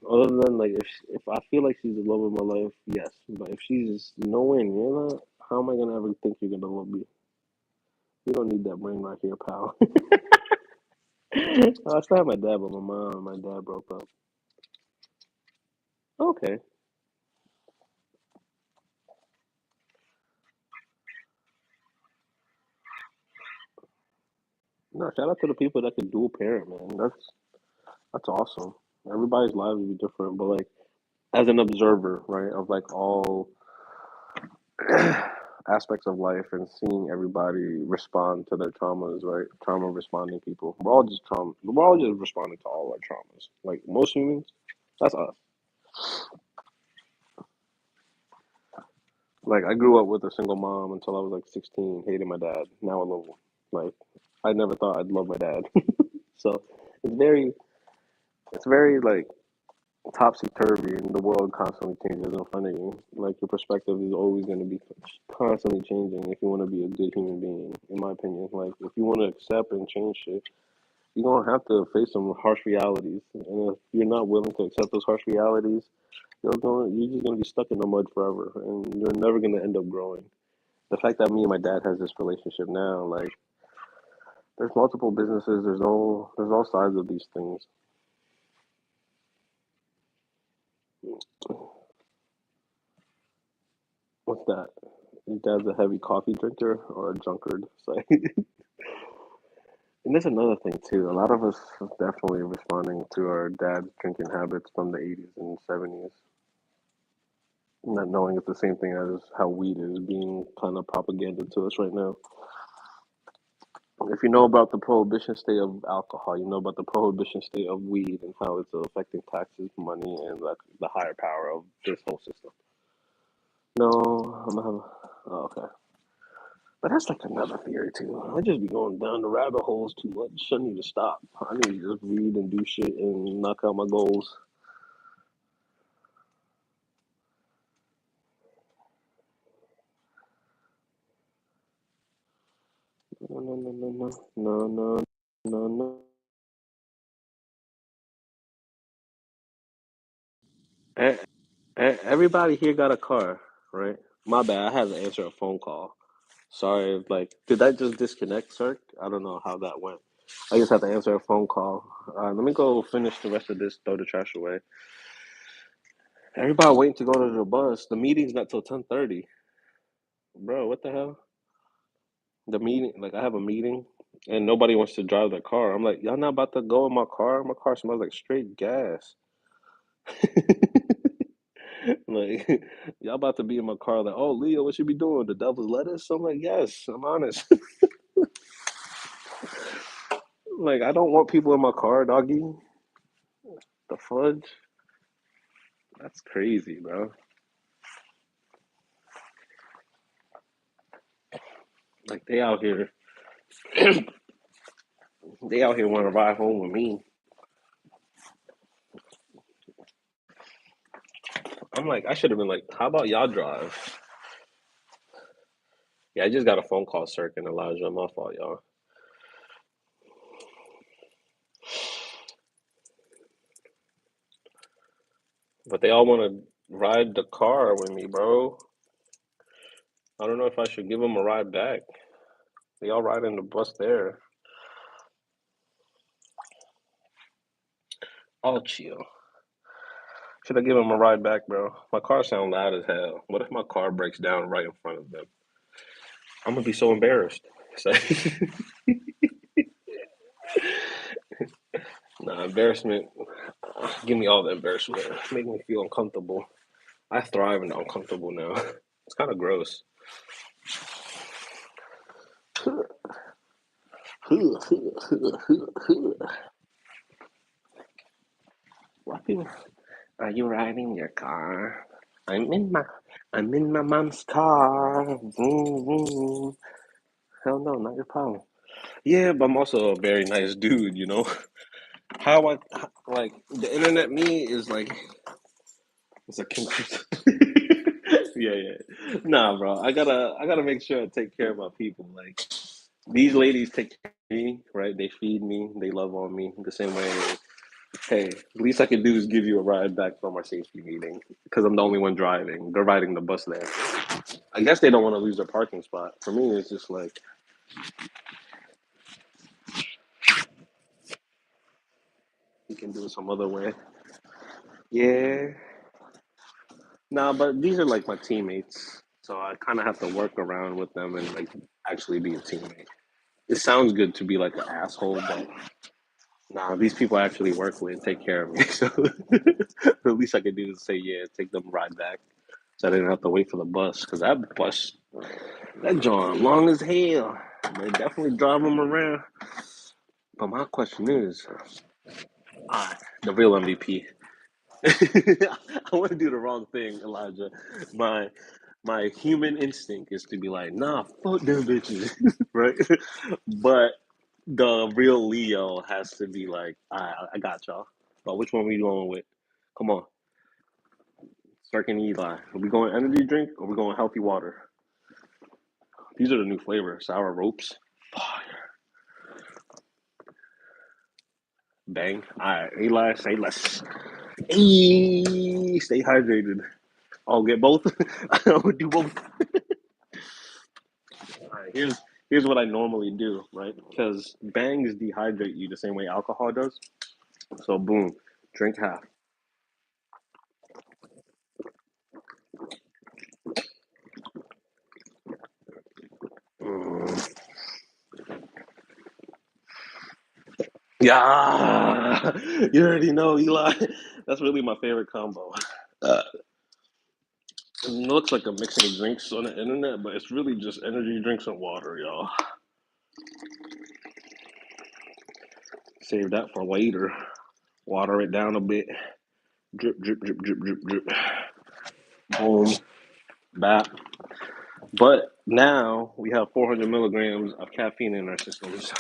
Other than like, if I feel like she's the love of my life, yes. But if she's nowhere near that, how am I gonna ever think you're gonna love me? You don't need that brain right here, pal. I still have my dad, but my mom and my dad broke up. Okay. No, shout out to the people that can dual parent, man. That's awesome. Everybody's lives will be different, but like as an observer, right, of like all aspects of life and seeing everybody respond to their traumas, right? Trauma responding people. We're all just trauma. We're all just responding to all our traumas. Like most humans, that's us. Like I grew up with a single mom until I was like 16, hated my dad. Now I love him. Like I never thought I'd love my dad. So it's very, it's very like topsy turvy, and the world constantly changes in front of you. Like your perspective is always going to be constantly changing if you want to be a good human being. In my opinion, like if you want to accept and change shit, you're gonna have to face some harsh realities. And if you're not willing to accept those harsh realities, you're just gonna be stuck in the mud forever, and you're never gonna end up growing. The fact that me and my dad has this relationship now, like there's multiple businesses, there's all sides of these things. What's that? Your dad's a heavy coffee drinker or a drunkard? It's like, and there's another thing too. A lot of us are definitely responding to our dad's drinking habits from the 80s and 70s, not knowing it's the same thing as how weed is being kind of propagated to us right now. If you know about the prohibition state of alcohol, you know about the prohibition state of weed and how it's affecting taxes, money, and like the higher power of this whole system. No, I'm not. Oh, okay. But that's like another theory too. I just be going down the rabbit holes too much. I need to stop. I need to just read and do shit and knock out my goals. No, no, no, no, no, no, no, no, no. E- Everybody here got a car, right? My bad. I had to answer a phone call. Sorry, like, did that just disconnect, sir? I don't know how that went. I just had to answer a phone call. Let me go finish the rest of this. Throw the trash away. Everybody waiting to go to the bus. The meeting's not till 10:30, bro. What the hell? The meeting, like I have a meeting and nobody wants to drive their car. I'm like, y'all not about to go in my car? My car smells like straight gas. Like, y'all about to be in my car, like, oh, Leo, what you be doing? The devil's lettuce? I'm like, yes, I'm honest. Like, I don't want people in my car, doggy. The fudge? That's crazy, bro. Like, they out here want to ride home with me. I'm like, I should have been like, how about y'all drive? Yeah, I just got a phone call, Cirque and Elijah. My fault, y'all. But they all want to ride the car with me, bro. I don't know if I should give them a ride back. They all ride in the bus there. I'll chill. Should I give them a ride back, bro? My car sound loud as hell. What if my car breaks down right in front of them? I'm gonna be so embarrassed. It's like, Embarrassment. Give me all the embarrassment. Make me feel uncomfortable. I thrive in the uncomfortable now. It's kind of gross. What people? Are you riding your car? I'm in my I'm in my mom's car. Vroom, vroom. Hell no, not your problem. Yeah, but I'm also a very nice dude, you know. Like the internet me is like it's a yeah, yeah. Nah, bro. I gotta make sure I take care of my people. Like these ladies take care of me, right? They feed me, they love on me the same way. Hey, least I can do is give you a ride back from our safety meeting because I'm the only one driving. They're riding the bus there. I guess they don't want to lose their parking spot. For me, it's just like you can do it some other way. Yeah. Nah, but these are like my teammates, so I kind of have to work around with them and like actually be a teammate. It sounds good to be like an asshole, but nah, these people I actually work with and take care of me. So the least I could do is say, yeah, take them ride back. So I didn't have to wait for the bus because that bus, that John, long as hell. They definitely drive them around. But my question is, the real MVP. I want to do the wrong thing, Elijah. My my human instinct is to be like, nah, fuck them bitches, right? But the real Leo has to be like, I got y'all. But which one we going with? Come on, Stark and Eli. Are we going energy drink or we going healthy water? These are the new flavors. Sour ropes. Bang. All right, Eli, say less. Hey, stay hydrated. I'll get both. I would do both. All right, here's what I normally do, right? Because bangs dehydrate you the same way alcohol does. So boom, drink half. Mm. Yeah, you already know, Eli. That's really my favorite combo. Uh, it looks like I'm mixing drinks on the internet, but it's really just energy drinks and water, y'all. Save that for later. Water it down a bit. Drip, drip, drip, drip, drip, drip. Boom, bap. But now we have 400 milligrams of caffeine in our systems.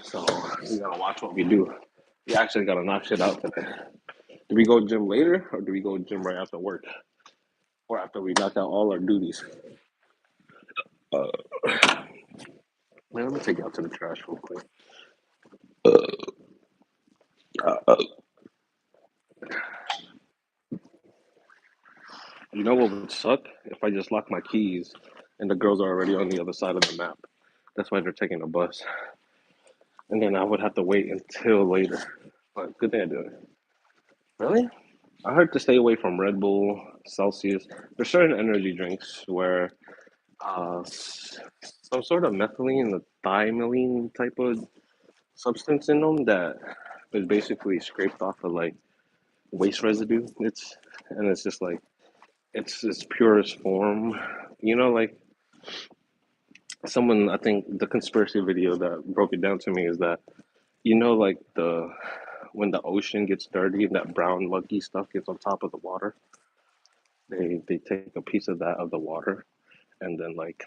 So we gotta watch what we do. We actually gotta knock shit out today. Do we go gym later or do we go gym right after work? Or after we knock out all our duties? Uh, Man, let me take you out to the trash real quick. Uh, uh, you know what would suck? If I just lock my keys and the girls are already on the other side of the map. That's why they're taking the bus. And then I would have to wait until later. But good thing I do it. Really? I heard to stay away from Red Bull, Celsius. There's certain energy drinks where some sort of methylene, the thiamine type of substance in them that is basically scraped off of like waste residue. It's just like it's its purest form. You know, like someone I think the conspiracy video that broke it down to me is that you know like the when the ocean gets dirty and that brown lucky stuff gets on top of the water, they take a piece of that of the water and then like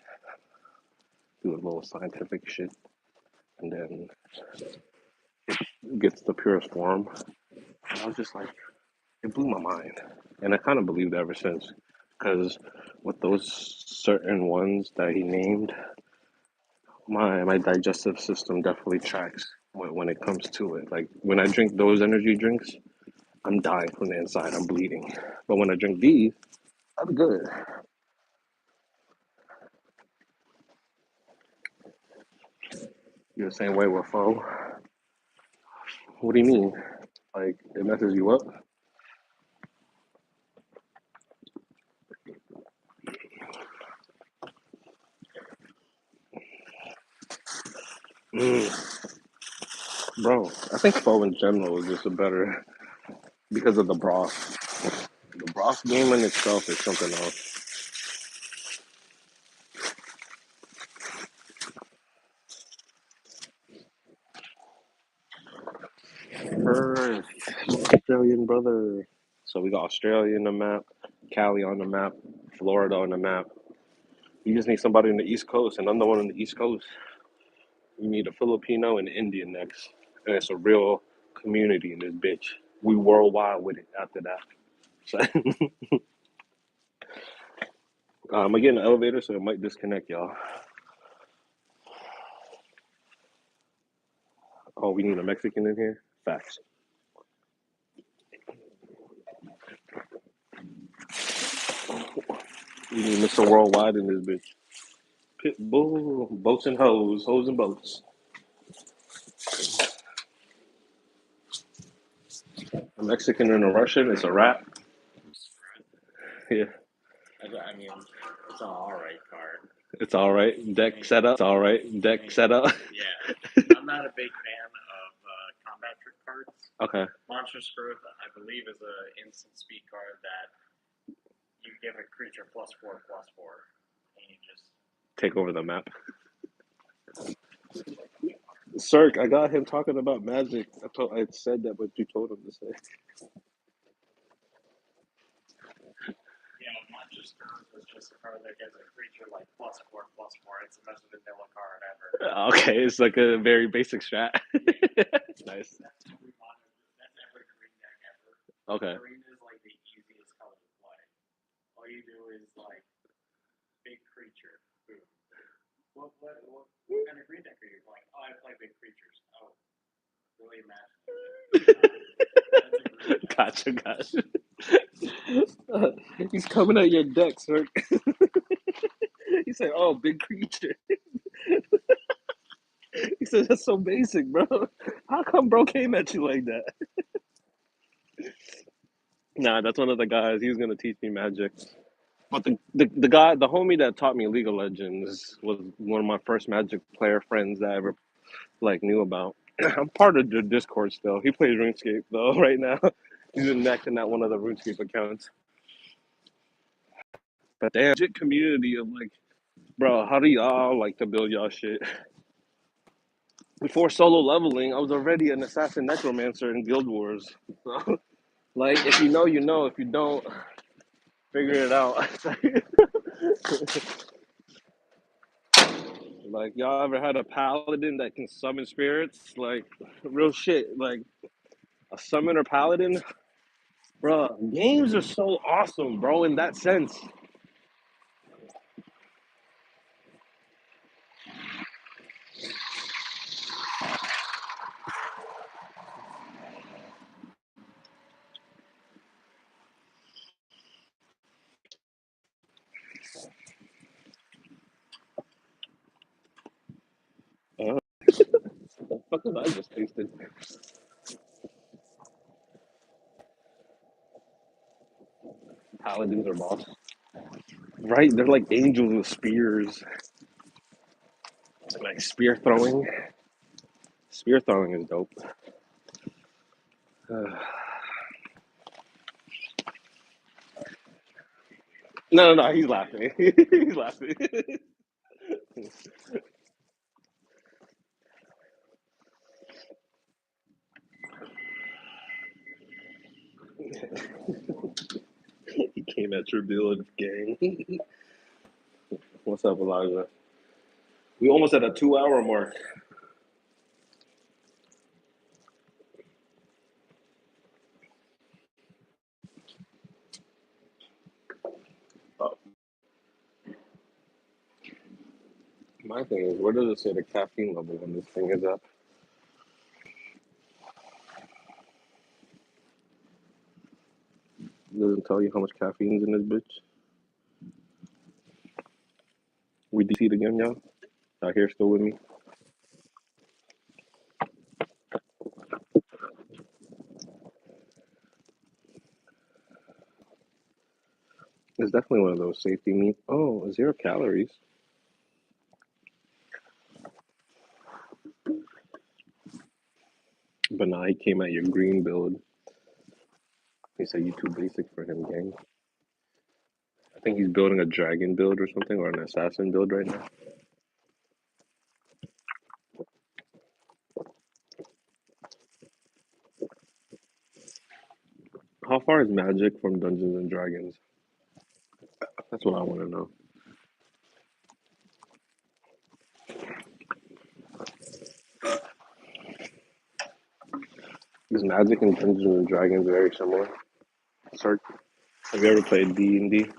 do a little scientific shit and then gets the purest form. And I was just like, it blew my mind. And I kind of believed it ever since. Because with those certain ones that he named, my digestive system definitely tracks when it comes to it. Like when I drink those energy drinks, I'm dying from the inside. I'm bleeding. But when I drink these, I'm good. You're the same way with pho. What do you mean? Like it messes you up? Mm. Bro, I think pho in general is just a better because of the broth. The broth game in itself is something else. Perth, Australian brother. So we got Australia on the map, Cali on the map, Florida on the map. You just need somebody on the East Coast, and I'm the one on the East Coast. You need a Filipino and an Indian next. And it's a real community in this bitch. We worldwide with it after that. So I'm gonna get in the elevator, so it might disconnect y'all. Oh, we need a Mexican in here? Facts. We need Mr. Worldwide in this bitch. Pit bull, boats and hoes, hoes and boats. A Mexican and a Russian, it's a wrap. Yeah, it's all right. Deck setup. Okay. Take over the map. Cirque, I got him talking about magic. I said that, but you told him to say. Okay, it's like a very basic strat. Nice. Okay. Gotcha. He's coming at your deck, sir. He said, "Oh, big creature." He said, "That's so basic, bro. How come bro came at you like that?" Nah, that's one of the guys. He was gonna teach me magic. But the guy, the homie that taught me League of Legends was one of my first Magic player friends that I ever like knew about. I'm part of the Discord still. He plays RuneScape though right now. He's been acting at one of the RuneScape accounts. But damn, legit community of like, bro, how do y'all like to build y'all shit? Before solo leveling, I was already an assassin necromancer in Guild Wars. So, like, if you know, you know. If you don't, figure it out. Like, y'all ever had a paladin that can summon spirits? Like, real shit. Like, a summoner paladin? Bro, games are so awesome, bro, in that sense. The fuck was I just tasted? Paladins are boss. Right? They're like angels with spears. Like spear throwing. Spear throwing is dope. No, he's laughing. He's laughing. He came at your build, gang. What's up, Elijah? We almost at a 2 hour mark. Oh, my thing is, where does it say the caffeine level when this thing is up? Does it tell you how much caffeine's in this bitch? We DC'd again, y'all? Y'all here still with me? It's definitely one of those safety meat. Oh, 0 calories. But now he came at your green build. He said you too basic for him, gang. I think he's building a dragon build or something, or an assassin build right now. How far is Magic from Dungeons and Dragons? That's what I want to know. Is Magic and Dungeons and Dragons very similar? Sir, have you ever played D&D?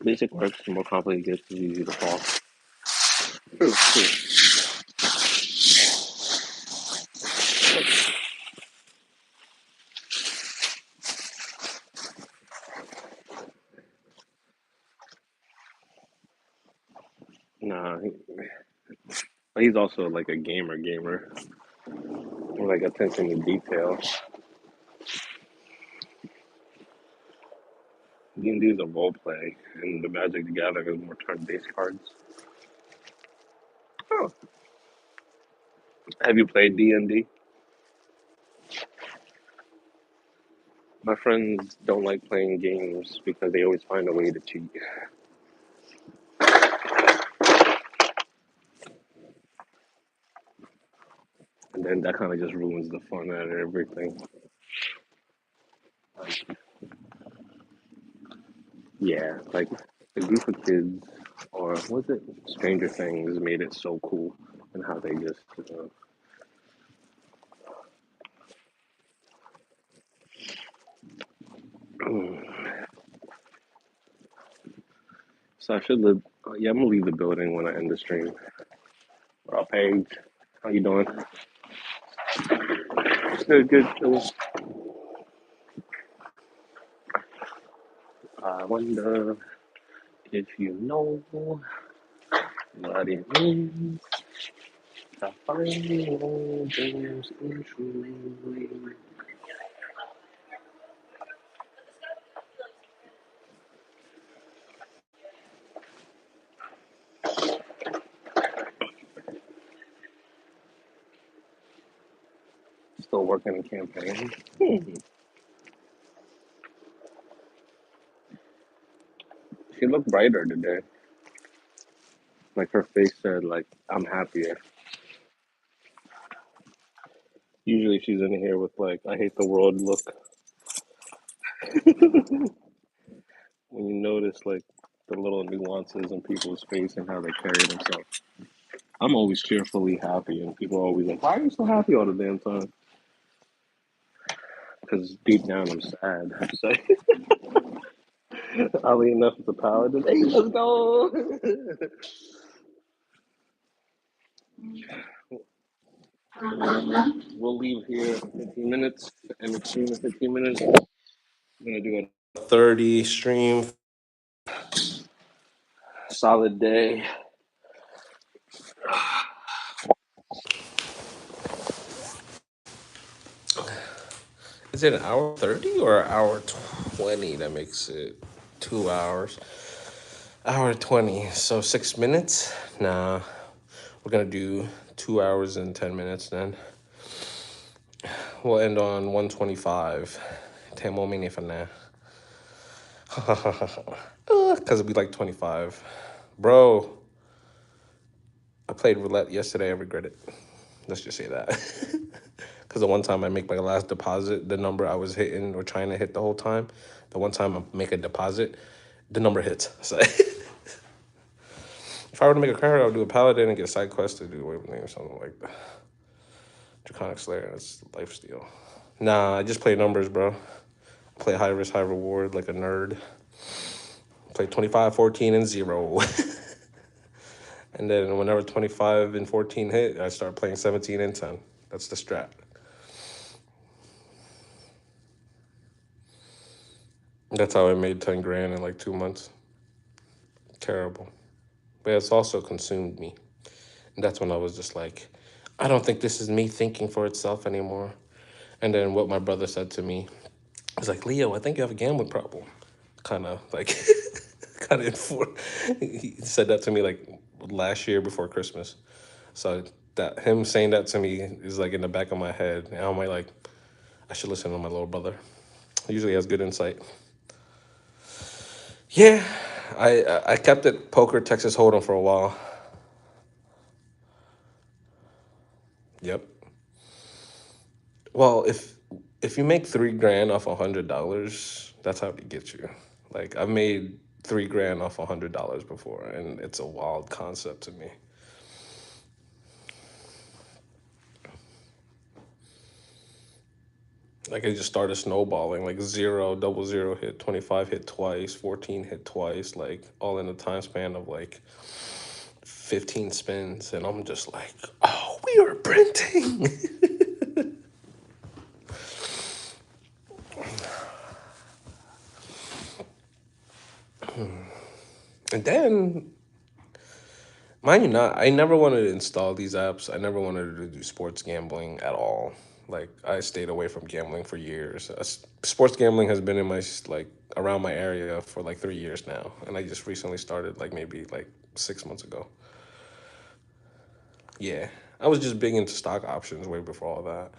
Basic works, the more complicated it gets, the easier to fall. True, true. Nah, he's also like a gamer, like attention to detail. D&D is a role play, and the Magic the Gathering is more turn-based cards. Oh, have you played D&D? My friends don't like playing games because they always find a way to cheat, and then that kind of just ruins the fun out of everything. Like, yeah, like a group of kids, or was it Stranger Things, made it so cool, and how they just. So I should live. Yeah, I'm gonna leave the building when I end the stream. What up, Paige? How you doing? Good, good. I wonder if you know what it means to find old dreams in true. Still working a campaign. She looked brighter today. Like her face said, like I'm happier. Usually she's in here with like I hate the world look. When you notice like the little nuances in people's face and how they carry themselves. I'm always cheerfully happy, and people are always like, "Why are you so happy all the damn time?" Because deep down I'm sad. So oddly enough, it's a paladin. Hey, let's go. We'll leave here in 15 minutes, and the stream in 15 minutes. I'm gonna do a 30 stream, solid day. Is it an hour 30 or an hour 20 that makes it 2 hours? Hour 20, so 6 minutes? Nah, we're gonna do 2 hours and 10 minutes then. We'll end on 125. Temo mini for now. Because it'll be like 25. Bro, I played roulette yesterday. I regret it. Let's just say that. Because the one time I make my last deposit, the number I was hitting or trying to hit the whole time, the one time I make a deposit, the number hits. So if I were to make a card, I would do a paladin and get a side quest to do away with me or something like that. Draconic Slayer, that's life steal. Nah, I just play numbers, bro. Play high risk, high reward like a nerd. Play 25, 14, and 0. And then whenever 25 and 14 hit, I start playing 17 and 10. That's the strat. That's how I made 10 grand in like 2 months. Terrible. But it's also consumed me. And that's when I was just like, I don't think this is me thinking for itself anymore. And then what my brother said to me was like, Leo, I think you have a gambling problem. Kind of like, he said that to me like last year before Christmas. So that him saying that to me is like in the back of my head, and I'm like, I should listen to my little brother. He usually has good insight. Yeah, I kept it poker Texas Hold'em for a while. Yep. Well, if you make 3 grand off $100, that's how it gets you. Like I've made 3 grand off $100 before, and it's a wild concept to me. Like it just started snowballing. Like zero, double zero hit, 25 hit twice, 14 hit twice, like all in a time span of like 15 spins, and I'm just like, oh, we are printing. And then, mind you, not I never wanted to install these apps. I never wanted to do sports gambling at all. Like I stayed away from gambling for years. Sports gambling has been in my like around my area for like 3 years now, and I just recently started like maybe like 6 months ago. Yeah, I was just big into stock options way before all that.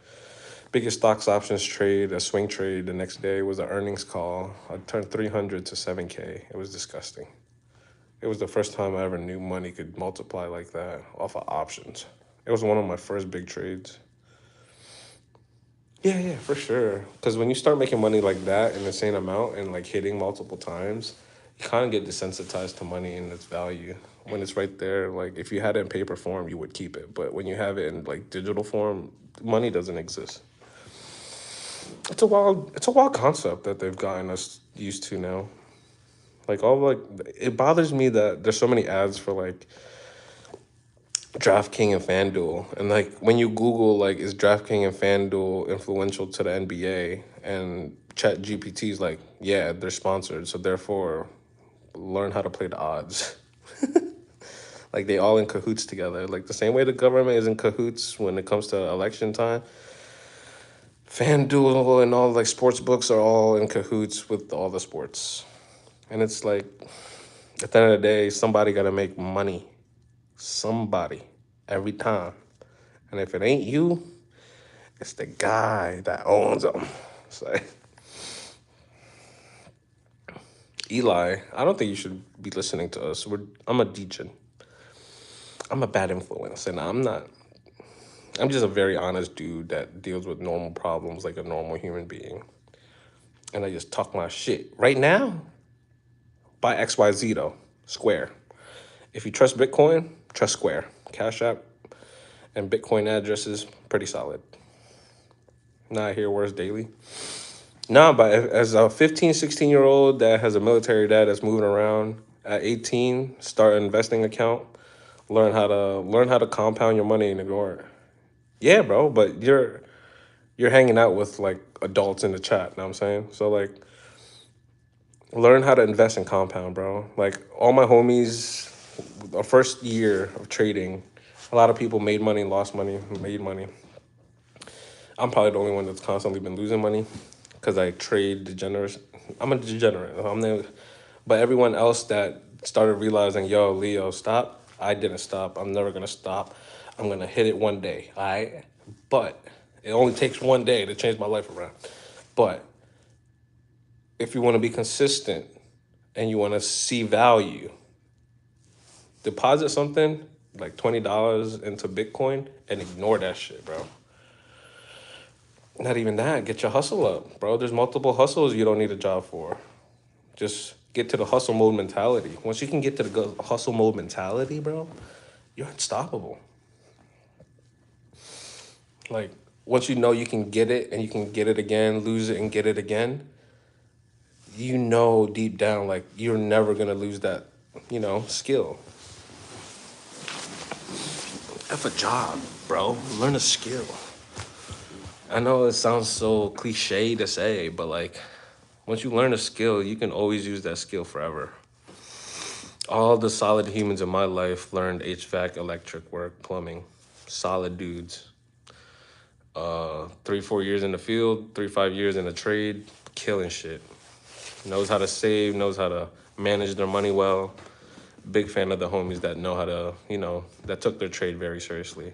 Biggest stocks options trade, a swing trade the next day was an earnings call. I turned 300 to 7K. It was disgusting. It was the first time I ever knew money could multiply like that off of options. It was one of my first big trades. Yeah, yeah, for sure. Because when you start making money like that in the same amount and like hitting multiple times, you kind of get desensitized to money and its value. When it's right there, like if you had it in paper form, you would keep it. But when you have it in like digital form, money doesn't exist. It's a wild concept that they've gotten us used to now. Like all like it bothers me that there's so many ads for like DraftKings and FanDuel. And like when you Google like is DraftKings and FanDuel influential to the NBA, and Chat GPT's like, yeah, they're sponsored, so therefore learn how to play the odds. Like they all in cahoots together. Like the same way the government is in cahoots when it comes to election time. FanDuel and all like sports books are all in cahoots with all the sports. And it's like at the end of the day, somebody gotta make money. Somebody. Every time. And if it ain't you, it's the guy that owns them. It's like, Eli, I don't think you should be listening to us. I'm a degen. I'm a bad influence, and I'm not. I'm just a very honest dude that deals with normal problems like a normal human being. And I just talk my shit. Right now, buy XYZ though. Square. If you trust Bitcoin, trust Square. Cash App and Bitcoin addresses, pretty solid. Not here, where's daily? Nah, but as a 15, 16-year old that has a military dad that's moving around, at 18, start an investing account, learn how to compound your money and ignore it. Yeah, bro, but you're hanging out with like adults in the chat, know what I'm saying? So like learn how to invest and compound, bro. Like all my homies, the first year of trading, a lot of people made money, lost money, made money. I'm probably the only one that's constantly been losing money because I trade degenerate. I'm a degenerate. But everyone else that started realizing, yo, Leo, stop. I didn't stop. I'm never gonna stop. I'm gonna hit it one day. All right, but it only takes one day to change my life around. But if you want to be consistent and you want to see value, deposit something like $20 into Bitcoin and ignore that shit, bro. Not even that. Get your hustle up, bro. There's multiple hustles you don't need a job for. Just get to the hustle mode mentality. Once you can get to the hustle mode mentality, bro, you're unstoppable. Like once you know you can get it and you can get it again, lose it and get it again, you know deep down like you're never gonna lose that, skill. F a job, bro. Learn a skill. I know it sounds so cliche to say, but like once you learn a skill, you can always use that skill forever. All the solid humans in my life learned HVAC, electric work, plumbing. Solid dudes. 3, 4 years in the field, 3, 5 years in the trade, killing shit. Knows how to save, knows how to manage their money well. Big fan of the homies that know how to, that took their trade very seriously.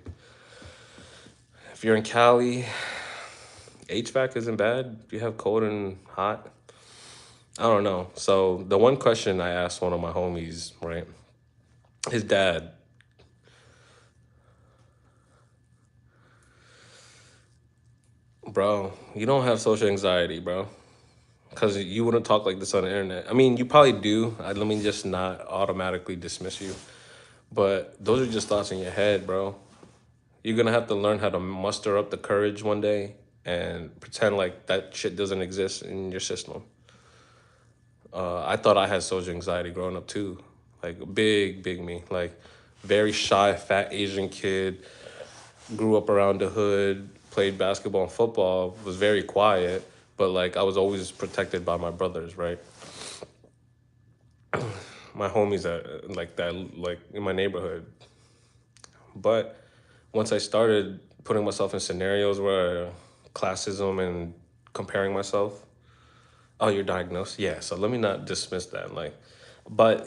If you're in Cali, HVAC isn't bad. If you have cold and hot, I don't know. So the one question I asked one of my homies, right? His dad, bro, you don't have social anxiety, bro. Because you wouldn't talk like this on the internet. I mean, you probably do. Let me just not automatically dismiss you. But those are just thoughts in your head, bro. You're gonna have to learn how to muster up the courage one day and pretend like that shit doesn't exist in your system. I thought I had social anxiety growing up too, like big me, like very shy, fat Asian kid. Grew up around the hood, played basketball and football, was very quiet, but like I was always protected by my brothers, right? My homies that like in my neighborhood. But once I started putting myself in scenarios where classism and comparing myself, oh, you're diagnosed, yeah. So let me not dismiss that, like, but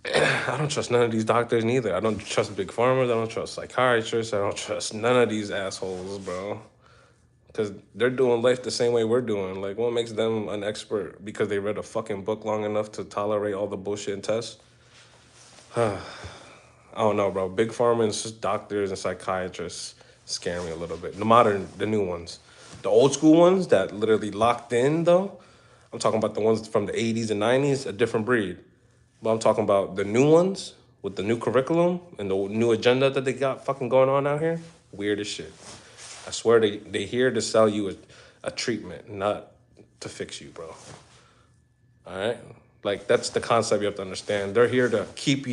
I don't trust none of these doctors neither. I don't trust big pharma. I don't trust psychiatrists. I don't trust none of these assholes, bro. Because they're doing life the same way we're doing. Like, what makes them an expert because they read a fucking book long enough to tolerate all the bullshit and tests? I don't know, bro. Big pharma and just doctors and psychiatrists scare me a little bit. The new ones. The old school ones that literally locked in, though, I'm talking about the ones from the 80s and 90s, a different breed. But I'm talking about the new ones with the new curriculum and the new agenda that they got fucking going on out here. Weird as shit. I swear they here to sell you a treatment, not to fix you, bro. All right? Like, that's the concept you have to understand. They're here to keep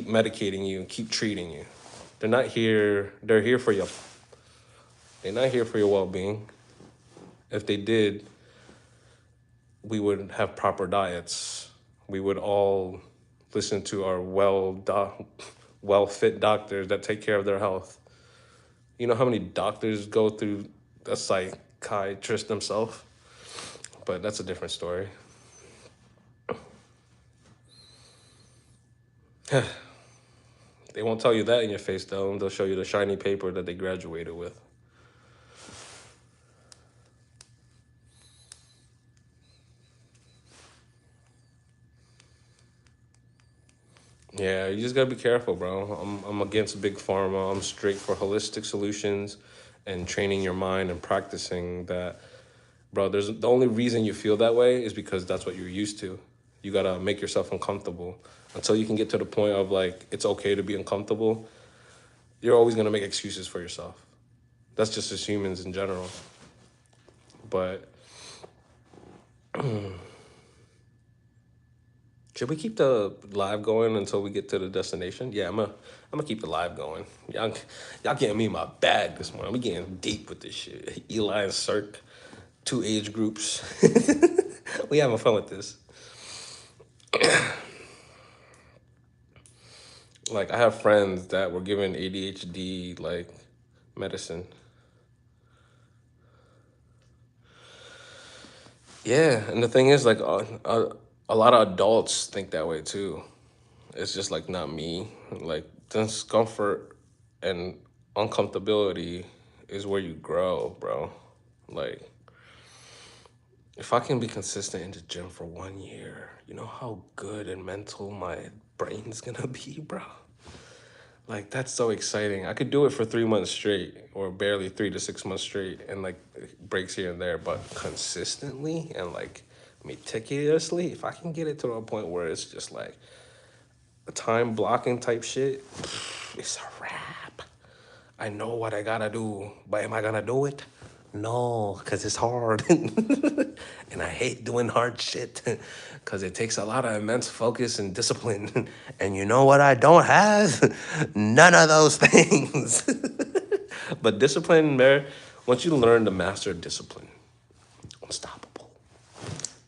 medicating you and keep treating you. They're here for your, they're not here for your well-being. If they did, we would have proper diets. We would all listen to our well fit doctors that take care of their health. You know how many doctors go through a psychiatrist themselves? But that's a different story. They won't tell you that in your face though. They'll show you the shiny paper that they graduated with. Yeah, you just gotta be careful, bro. I'm against big pharma. I'm straight for holistic solutions and training your mind and practicing that. Bro, there's the only reason you feel that way is because that's what you're used to. You gotta make yourself uncomfortable. Until you can get to the point of like it's okay to be uncomfortable, you're always gonna make excuses for yourself. That's just as humans in general. But should we keep the live going until we get to the destination? Yeah, I'm gonna keep the live going. Y'all getting me in my bag this morning. We getting deep with this shit. Eli and Cirque, two age groups. We having fun with this. Like I have friends that were given ADHD like medicine. Yeah, and the thing is, like, a lot of adults think that way too. It's just like not me. Like discomfort and uncomfortability is where you grow, bro. Like if I can be consistent in the gym for 1 year, you know how good and mental my brain's gonna be, bro. Like that's so exciting. I could do it for 3 months straight, or barely 3 to 6 months straight, and like breaks here and there, but consistently and like meticulously, if I can get it to a point where it's just like a time blocking type shit, it's a wrap. I know what I gotta do, but am I gonna do it? No, because it's hard. And I hate doing hard shit because it takes a lot of immense focus and discipline. And you know what I don't have? None of those things. But discipline, man, once you learn to master discipline, unstoppable.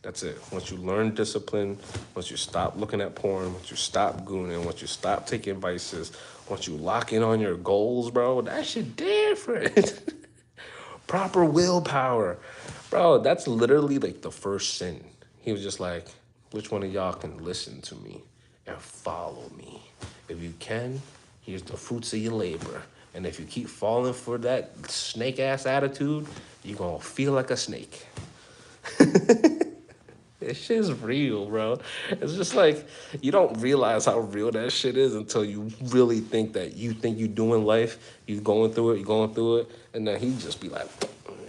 That's it. Once you learn discipline, once you stop looking at porn, once you stop gooning, once you stop taking vices, once you lock in on your goals, bro, that shit different. Proper willpower. Bro, that's literally like the first sin. He was just like, which one of y'all can listen to me and follow me? If you can, Here's the fruits of your labor. And if you keep falling for that snake ass attitude, you're gonna feel like a snake. This shit's real, bro. It's just like you don't realize how real that shit is until you really think you doing life, you going through it, and then he just be like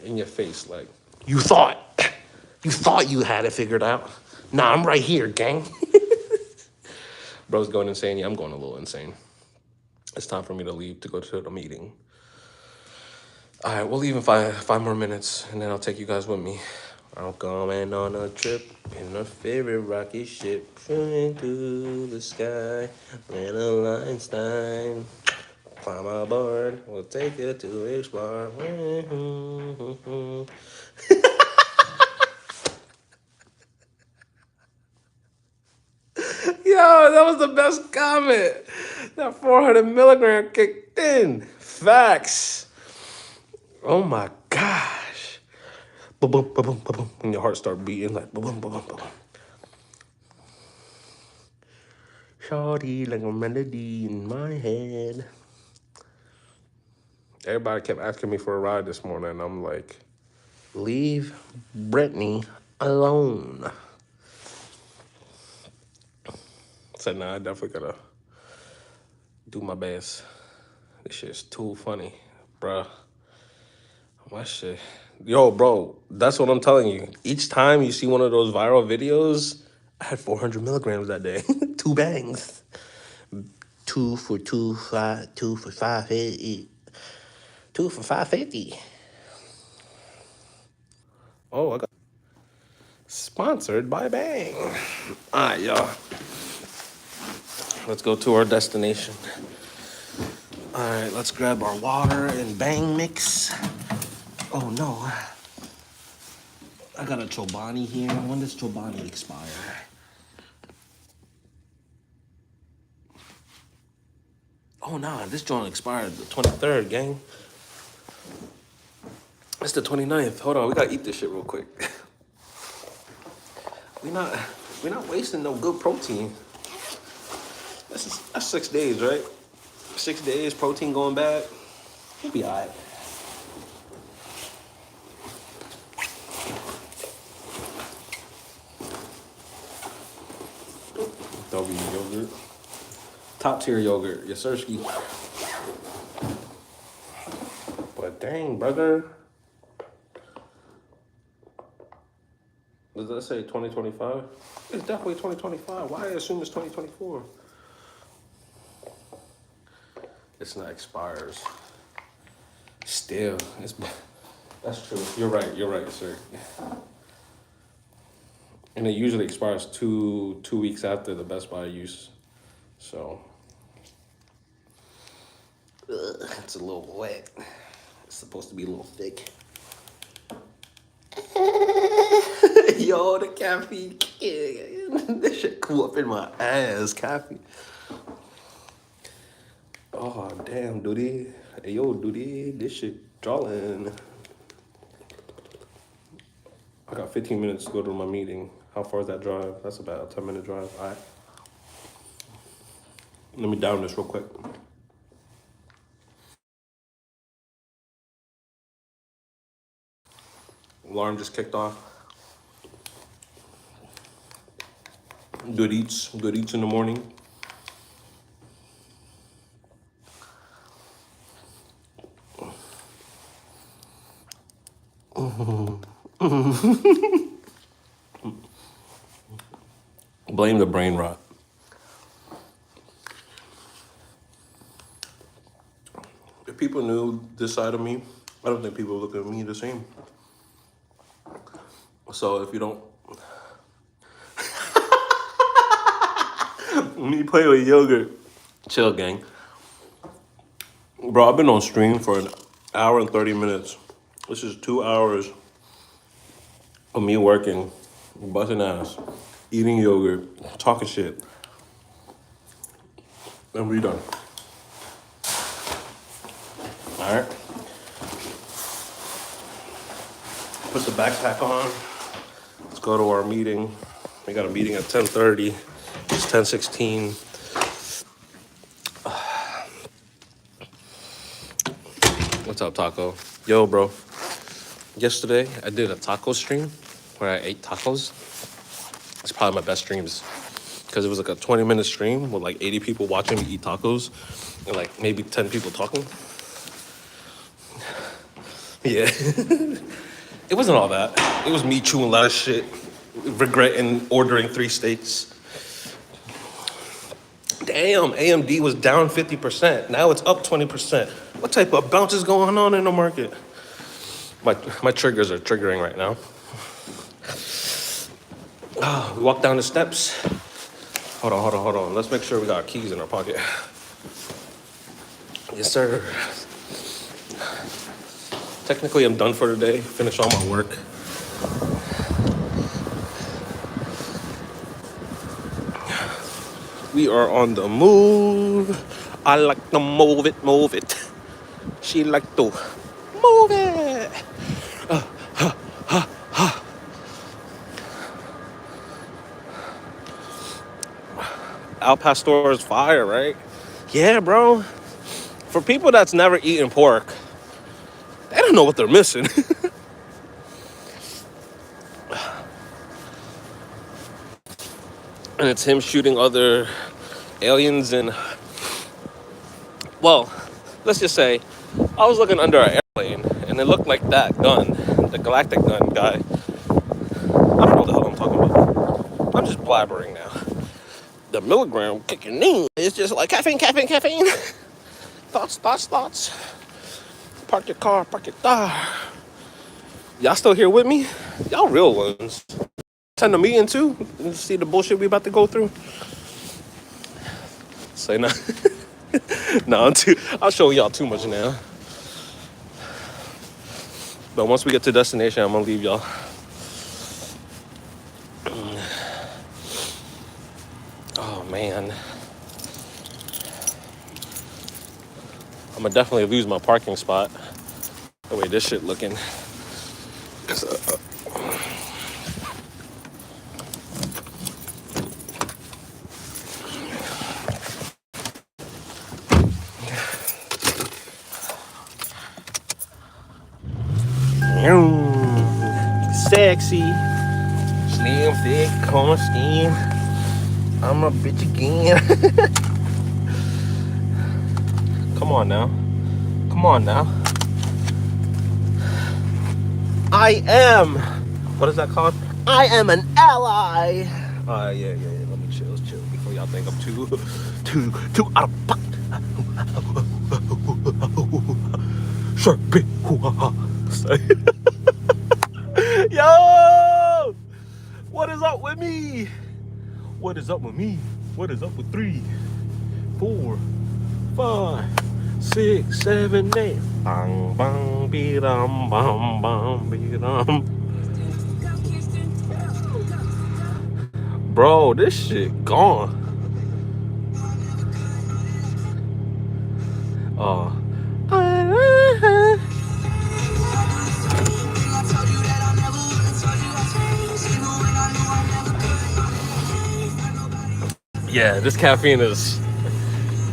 in your face, like, you thought you had it figured out. Nah, I'm right here, gang. Bro's going insane. Yeah, I'm going a little insane. It's time for me to leave to go to the meeting. All right, we'll leave in five more minutes, and then I'll take you guys with me. I'm going on a trip in a favorite rocket ship, flying through the sky. Little Einstein, climb aboard. We'll take you to explore. Yo, that was the best comment. That 400 milligram kicked in. Facts. Oh my gosh. Boom, boom, boom, boom, boom, boom. And your heart start beating like boom, boom, boom, boom, boom. Shawty like a melody in my head. Everybody kept asking me for a ride this morning, and I'm like, leave Brittany alone. I said, nah, I definitely gotta do my best. This shit's too funny, bruh. My shit. Yo, bro, that's what I'm telling you. Each time you see one of those viral videos, I had 400 milligrams that day. Two bangs. Two for 550. Two for 550. Oh, I got sponsored by Bang. All right, y'all. Let's go to our destination. All right, let's grab our water and Bang mix. Oh no, I got a Chobani here. When does Chobani expire? Oh nah, this joint expired the 23rd, gang. It's the 29th. Hold on, we gotta eat this shit real quick. we not we not wasting no good protein. That's 6 days, right? 6 days, protein going bad. We'll be alright. W yogurt. Top tier yogurt, Yasurski. But dang, brother. Does that say 2025? It's definitely 2025. Why I assume it's 2024? It's not expires. Still, that's true. You're right, sir. And it usually expires two weeks after the Best Buy use. So it's a little wet. It's supposed to be a little thick. Yo, the caffeine. This shit cool up in my ass, caffeine. Oh damn, dude. Hey yo, dude, this shit drawing. I got 15 minutes to go to my meeting. How far is that drive? That's about a 10-minute drive. All right. Let me down this real quick. Alarm just kicked off. Good eats in the morning. Blame the brain rot. If people knew this side of me, I don't think people look at me the same. So if you don't, when you play with yogurt, chill, gang. Bro, I've been on stream for an hour and 30 minutes. This is 2 hours of me working, busting ass, eating yogurt, talking shit, and we done. All right. Put the backpack on. Let's go to our meeting. We got a meeting at 10:30. It's 10:16. What's up, Taco? Yo, bro. Yesterday, I did a taco stream where I ate tacos. It's probably my best streams because it was like a 20-minute stream with like 80 people watching me eat tacos and like maybe 10 people talking. Yeah. It wasn't all that. It was me chewing a lot of shit, regretting ordering 3 steaks. Damn, AMD was down 50%. Now it's up 20%. What type of bounce is going on in the market? My triggers are triggering right now. We walk down the steps. Hold on. Let's make sure we got our keys in our pocket. Yes, sir. Technically, I'm done for today. Finish all my work. We are on the move. I like to move it. She like to move it. Al Pastor is fire, right? Yeah, bro. For people that's never eaten pork, they don't know what they're missing. And it's him shooting other aliens and, well, let's just say, I was looking under an airplane and it looked like that gun, the galactic gun guy. I don't know what the hell I'm talking about. I'm just blabbering now. The milligram kicking in. It's just like caffeine. Thoughts. Park your car. Y'all still here with me? Y'all real ones. Attend the meeting too? And see the bullshit we about to go through? Say no. No, I'll show y'all too much now. But once we get to destination, I'm gonna leave y'all. Oh man. I'm gonna definitely lose my parking spot. The way this shit looking. Sexy, slim, thick, corn skin. I'm a bitch again. Come on now. I am. What is that called? I am an ally. Yeah. Let me chill before y'all think I'm too out of pocket. Sure, big. Yo! What is up with me? What is up with 3, 4, 5, 6, 7, 8? Bang, bang, be-dum, bam, bam, be-dum. Bro, this shit gone. Yeah, this caffeine is...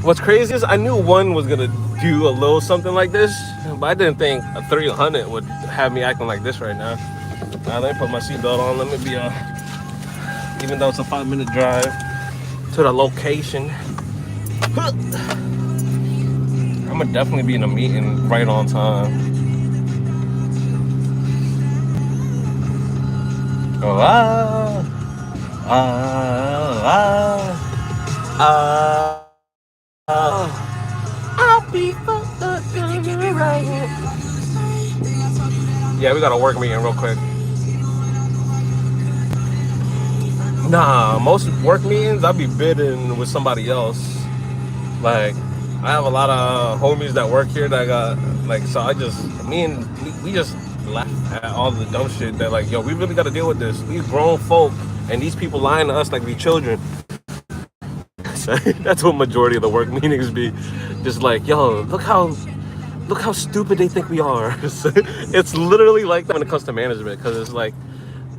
What's crazy is I knew one was gonna do a little something like this, but I didn't think a 300 would have me acting like this right now. Let me put my seatbelt on. Let me be even though it's a 5-minute drive to the location. I'm gonna definitely be in a meeting right on time. I'll be right here. Yeah, we got a work meeting real quick. Nah, most work meetings I be bidding with somebody else. Like, I have a lot of homies that work here that got like, so we just laugh at all the dumb shit that like, yo, we really got to deal with this. These grown folk and these people lying to us like we children. That's what majority of the work meetings be. Just like, yo, look how stupid they think we are. It's literally like that when it comes to management, because it's like,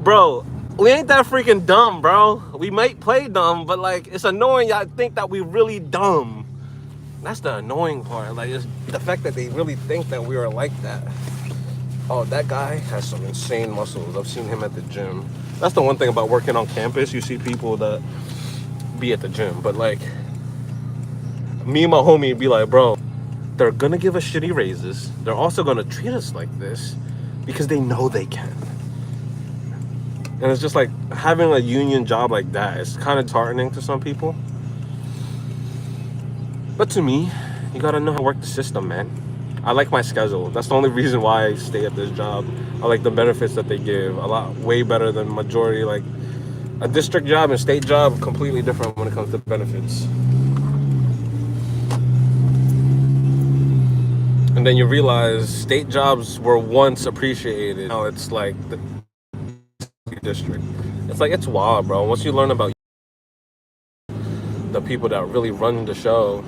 bro, we ain't that freaking dumb, bro. We might play dumb, but like, it's annoying y'all think that we really dumb. That's the annoying part. Like, it's the fact that they really think that we are like that. Oh, that guy has some insane muscles. I've seen him at the gym. That's the one thing about working on campus. You see people that be at the gym, but like me and my homie be like, bro, they're gonna give us shitty raises. They're also gonna treat us like this because they know they can. And it's just like having a union job like that. It's kind of disheartening to some people. But to me, you gotta know how to work the system, man. I like my schedule. That's the only reason why I stay at this job. I like the benefits that they give. A lot way better than majority. Like a district job and state job, completely different when it comes to benefits. And then you realize state jobs were once appreciated. Now it's like the district. It's like it's wild, bro. Once you learn about the people that really run the show,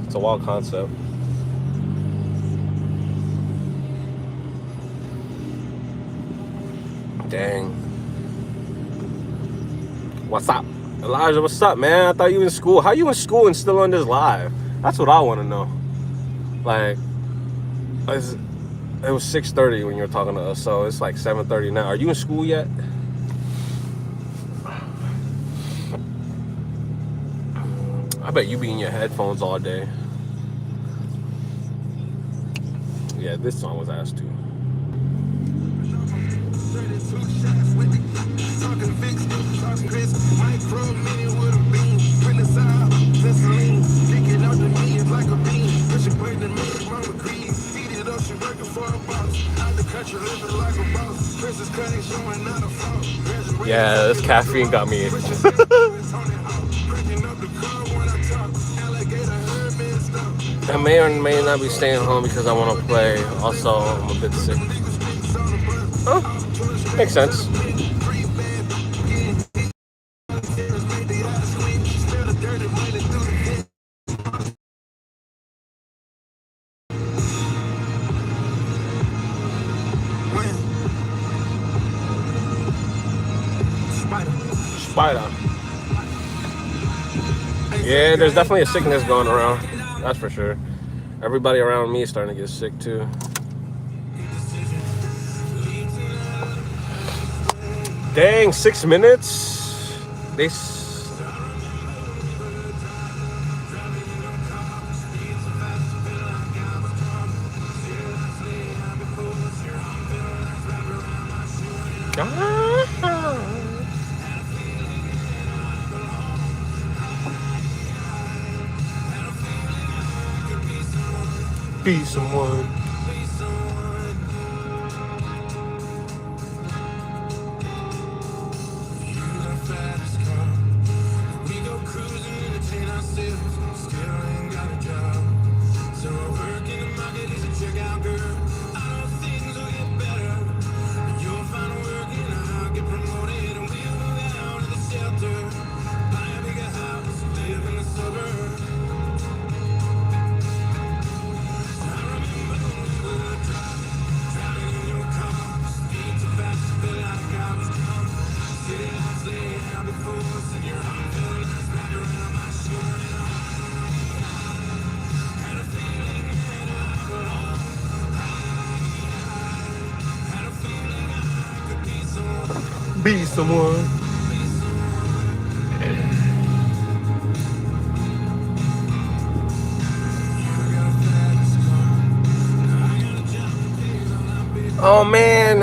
it's a wild concept. Dang. What's up? Elijah, what's up, man? I thought you were in school. How you in school and still on this live? That's what I want to know. Like, it was 6:30 when you were talking to us, so it's like 7:30 now. Are you in school yet? I bet you be in your headphones all day. Yeah, this song was asked too. Yeah, this caffeine got me. I may or may not be staying home because I want to play. Also, I'm a bit sick. Oh, makes sense. Spider. Yeah, there's definitely a sickness going around. That's for sure. Everybody around me is starting to get sick too. Dang, 6 minutes? They... Be someone. Be someone. Oh man,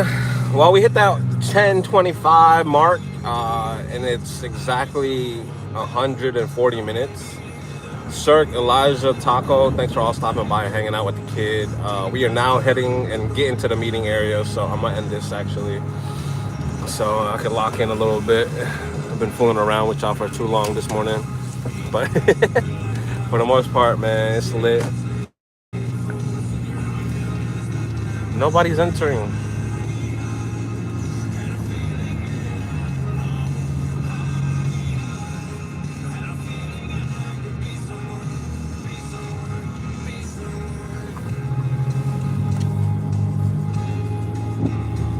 well we hit that 10:25 mark, and it's exactly 140 minutes. Cirque, Elijah, Taco, thanks for all stopping by and hanging out with the kid. We are now heading and getting to the meeting area, so I'm gonna end this actually, so I can lock in a little bit. I've been fooling around with y'all for too long this morning, but for the most part, man, it's lit. Nobody's entering.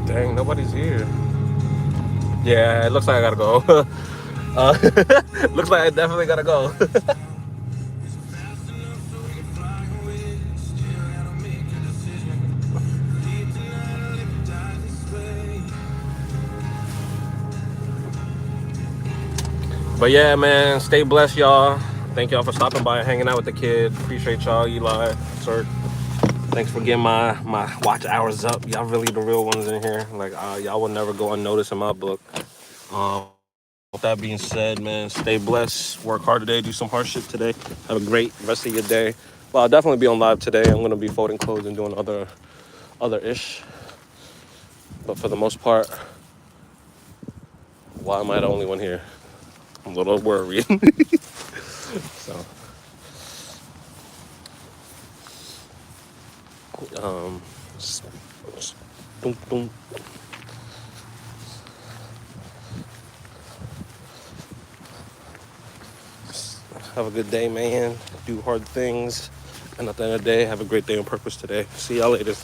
Dang, nobody's here. Yeah, it looks like I gotta go. Looks like I definitely gotta go. But yeah, man, stay blessed, y'all. Thank y'all for stopping by and hanging out with the kid. Appreciate y'all, Eli, sir. Thanks for getting my watch hours up. Y'all really the real ones in here. Like y'all will never go unnoticed in my book. With that being said, man, stay blessed. Work hard today. Do some hard shit today. Have a great rest of your day. Well, I'll definitely be on live today. I'm gonna be folding clothes and doing other ish. But for the most part, why am I the only one here? I'm a little worried. So, um, boom, boom. Have a good day, man. Do hard things. And at the end of the day, have a great day on purpose today. See y'all later.